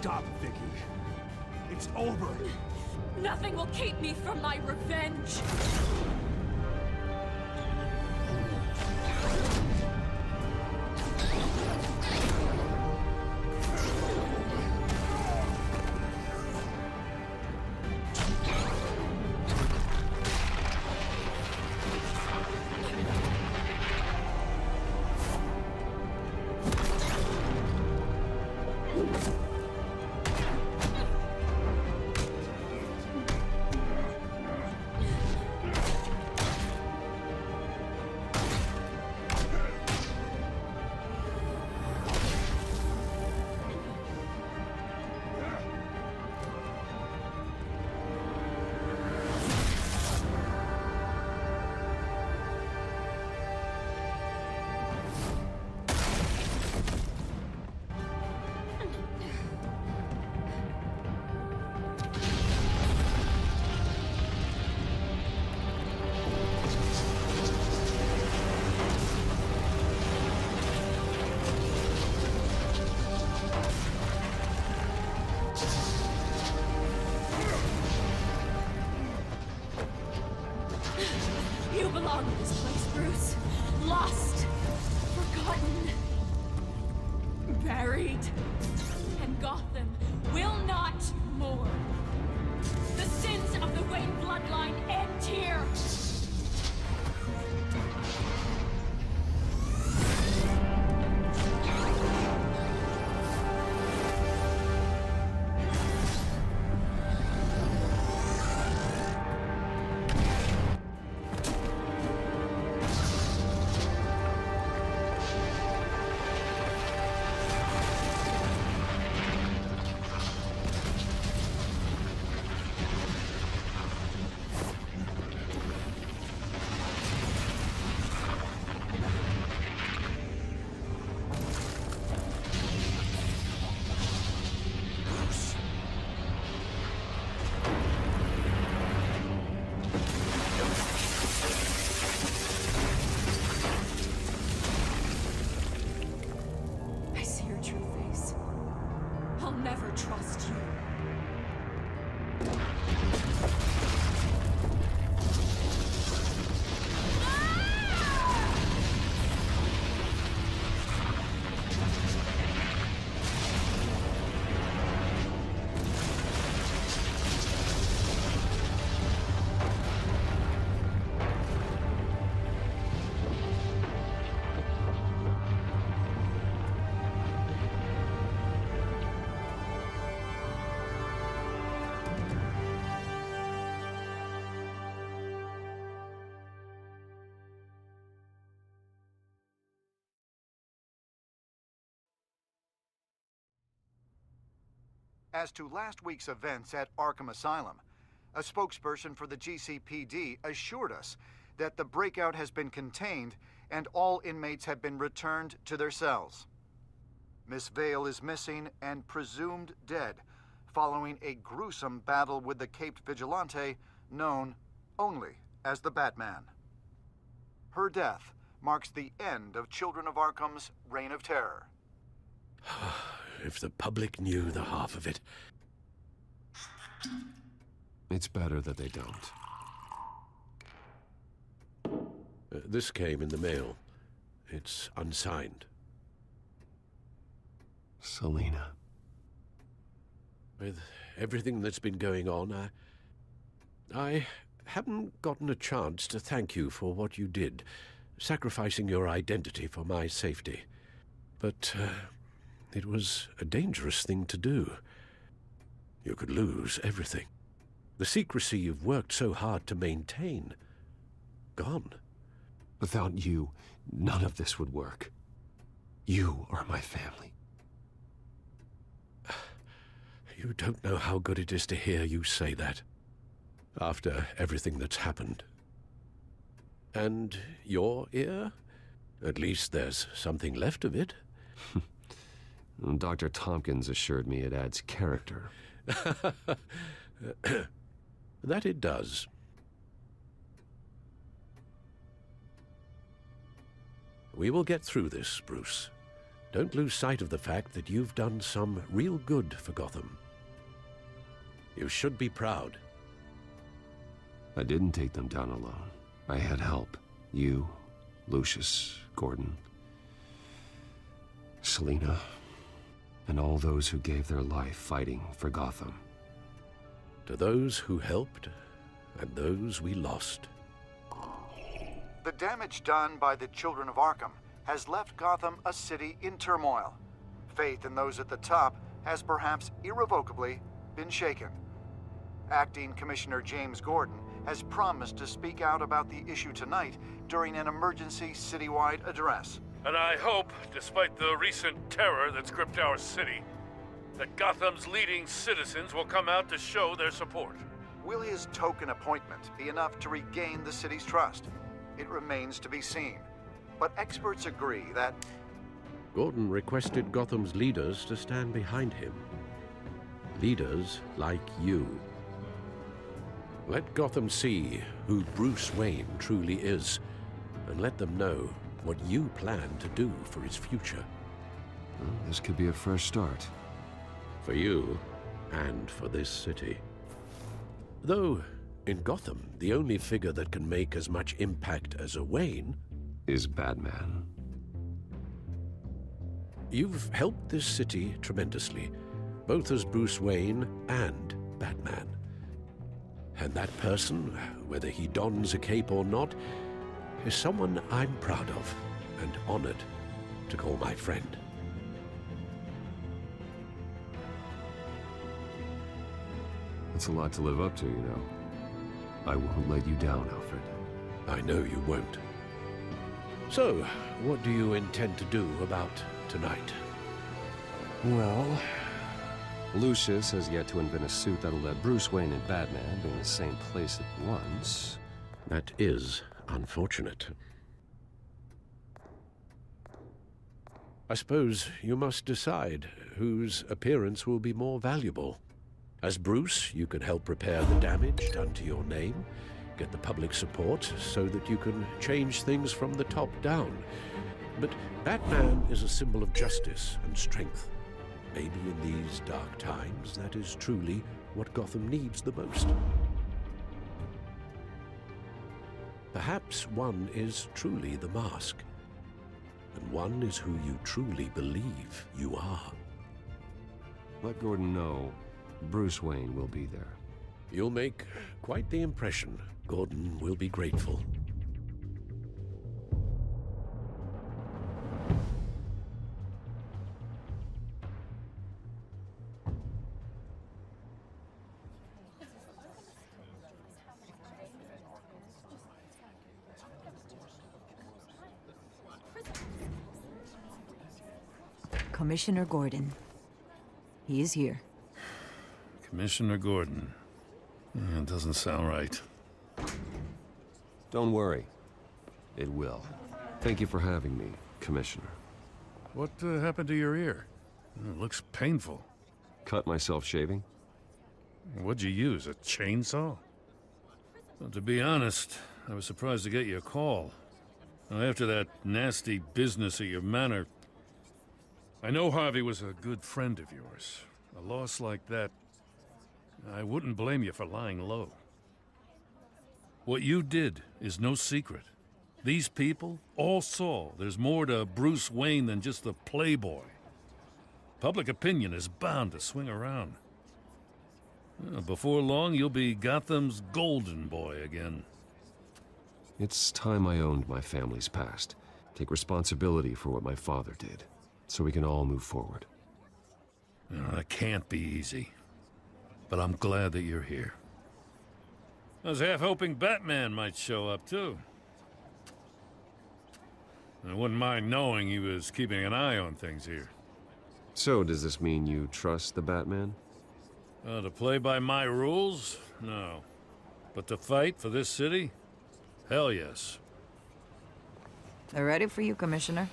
S2: Stop, Vicky. It's over.
S21: Nothing will keep me from my revenge. You belong in this place, Bruce. Lost, forgotten, buried. And Gotham will not mourn. The sins of the Wayne bloodline end here. I see your true face. I'll never trust you.
S8: As to last week's events at Arkham Asylum, a spokesperson for the GCPD assured us that the breakout has been contained and all inmates have been returned to their cells. Miss Vale is missing and presumed dead following a gruesome battle with the caped vigilante known only as the Batman. Her death marks the end of Children of Arkham's reign of terror.
S7: If the public knew the half of it.
S16: It's better that they don't.
S7: This came in the mail. It's unsigned.
S16: Selina.
S7: With everything that's been going on, I haven't gotten a chance to thank you for what you did, sacrificing your identity for my safety. But it was a dangerous thing to do. You could lose everything. The secrecy you've worked so hard to maintain. Gone.
S16: Without you, none of this would work. You are my family.
S7: You don't know how good it is to hear you say that. After everything that's happened. And your ear? At least there's something left of it.
S16: Dr. Tompkins assured me it adds character.
S7: That it does. We will get through this, Bruce. don't lose sight of the fact that you've done some real good for Gotham. You should be proud.
S16: I didn't take them down alone. I had help. You, Lucius, Gordon, Selina, and all those who gave their life fighting for Gotham.
S7: To those who helped, and those we lost.
S8: The damage done by the Children of Arkham has left Gotham a city in turmoil. Faith in those at the top has perhaps irrevocably been shaken. Acting Commissioner James Gordon has promised to speak out about the issue tonight during an emergency citywide address.
S6: And I hope, despite the recent terror that's gripped our city, that Gotham's leading citizens will come out to show their support.
S8: Will his token appointment be enough to regain the city's trust? It remains to be seen. But experts agree that
S7: Gordon requested Gotham's leaders to stand behind him. Leaders like you. Let Gotham see who Bruce Wayne truly is, and let them know what you plan to do for his future.
S16: Well, this could be a fresh start.
S7: For you, and for this city. Though, in Gotham, the only figure that can make as much impact as a Wayne
S16: is Batman.
S7: You've helped this city tremendously, both as Bruce Wayne and Batman. And that person, whether he dons a cape or not, is someone I'm proud of and honored to call my friend.
S16: That's a lot to live up to, you know. I won't let you down, Alfred.
S7: I know you won't. So, what do you intend to do about tonight?
S16: Well, Lucius has yet to invent a suit that'll let Bruce Wayne and Batman be in the same place at once.
S7: That is unfortunate. I suppose you must decide whose appearance will be more valuable. As Bruce, you can help repair the damage done to your name, get the public support so that you can change things from the top down. But Batman is a symbol of justice and strength. Maybe in these dark times, that is truly what Gotham needs the most. Perhaps one is truly the mask, and one is who you truly believe you are.
S16: Let Gordon know Bruce Wayne will be there.
S7: You'll make quite the impression. Gordon will be grateful.
S10: Commissioner Gordon. He is here.
S6: Commissioner Gordon. It doesn't sound right.
S16: Don't worry. It will. Thank you for having me, Commissioner.
S6: What happened to your ear? It looks painful.
S16: Cut myself shaving?
S6: What'd you use, a chainsaw? Well, to be honest, I was surprised to get your call. Now, after that nasty business at your manor, I know Harvey was a good friend of yours. A loss like that, I wouldn't blame you for lying low. What you did is no secret. These people all saw there's more to Bruce Wayne than just the playboy. Public opinion is bound to swing around. Before long, you'll be Gotham's golden boy again.
S16: It's time I owned my family's past. Take responsibility for what my father did, so we can all move forward.
S6: That can't be easy. But I'm glad that you're here. I was half hoping Batman might show up, too. I wouldn't mind knowing he was keeping an eye on things here.
S16: So, does this mean you trust the Batman?
S6: To play by my rules? No. But to fight for this city? Hell yes.
S10: They're ready for you, Commissioner.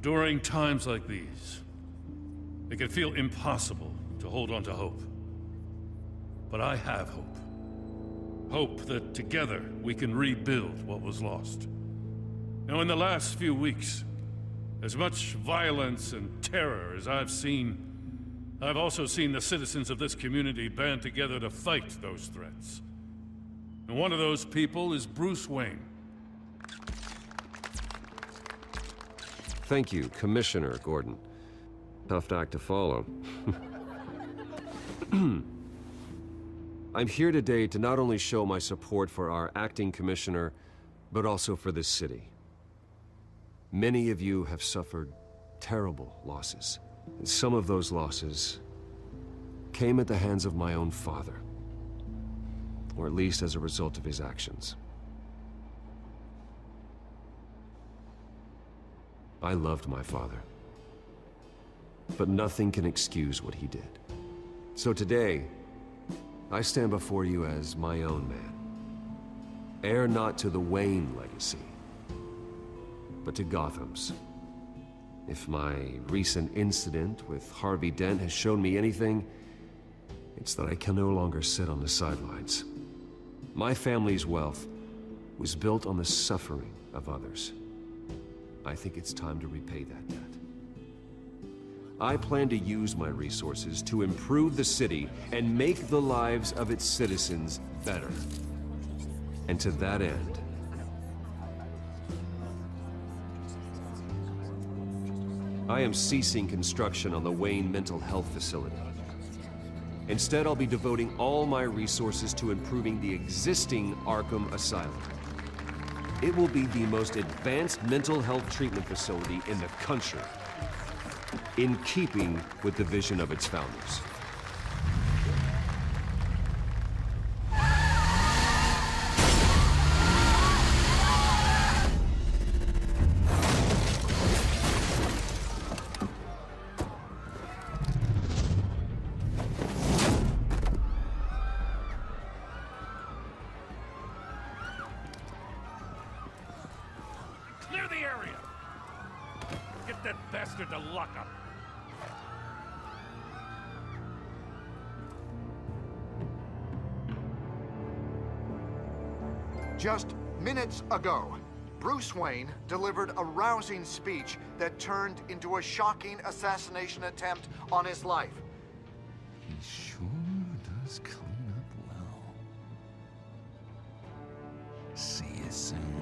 S6: During times like these, it can feel impossible to hold on to hope. But I have hope. Hope that together we can rebuild what was lost. Now, in the last few weeks, as much violence and terror as I've seen, I've also seen the citizens of this community band together to fight those threats. And one of those people is Bruce Wayne.
S16: Thank you, Commissioner Gordon. Tough act to follow. I'm here today to not only show my support for our acting commissioner, but also for this city. Many of you have suffered terrible losses, and some of those losses came at the hands of my own father, or at least as a result of his actions. I loved my father, but nothing can excuse what he did. So today, I stand before you as my own man. Heir not to the Wayne legacy, but to Gotham's. If my recent incident with Harvey Dent has shown me anything, it's that I can no longer sit on the sidelines. My family's wealth was built on the suffering of others. I think it's time to repay that debt. I plan to use my resources to improve the city and make the lives of its citizens better. And to that end, I am ceasing construction on the Wayne Mental Health Facility. Instead, I'll be devoting all my resources to improving the existing Arkham Asylum. It will be the most advanced mental health treatment facility in the country, in keeping with the vision of its founders.
S6: Clear the area! Get that bastard to lock up!
S8: Just minutes ago, Bruce Wayne delivered a rousing speech that turned into a shocking assassination attempt on his life.
S1: He sure does clean up well. See you soon.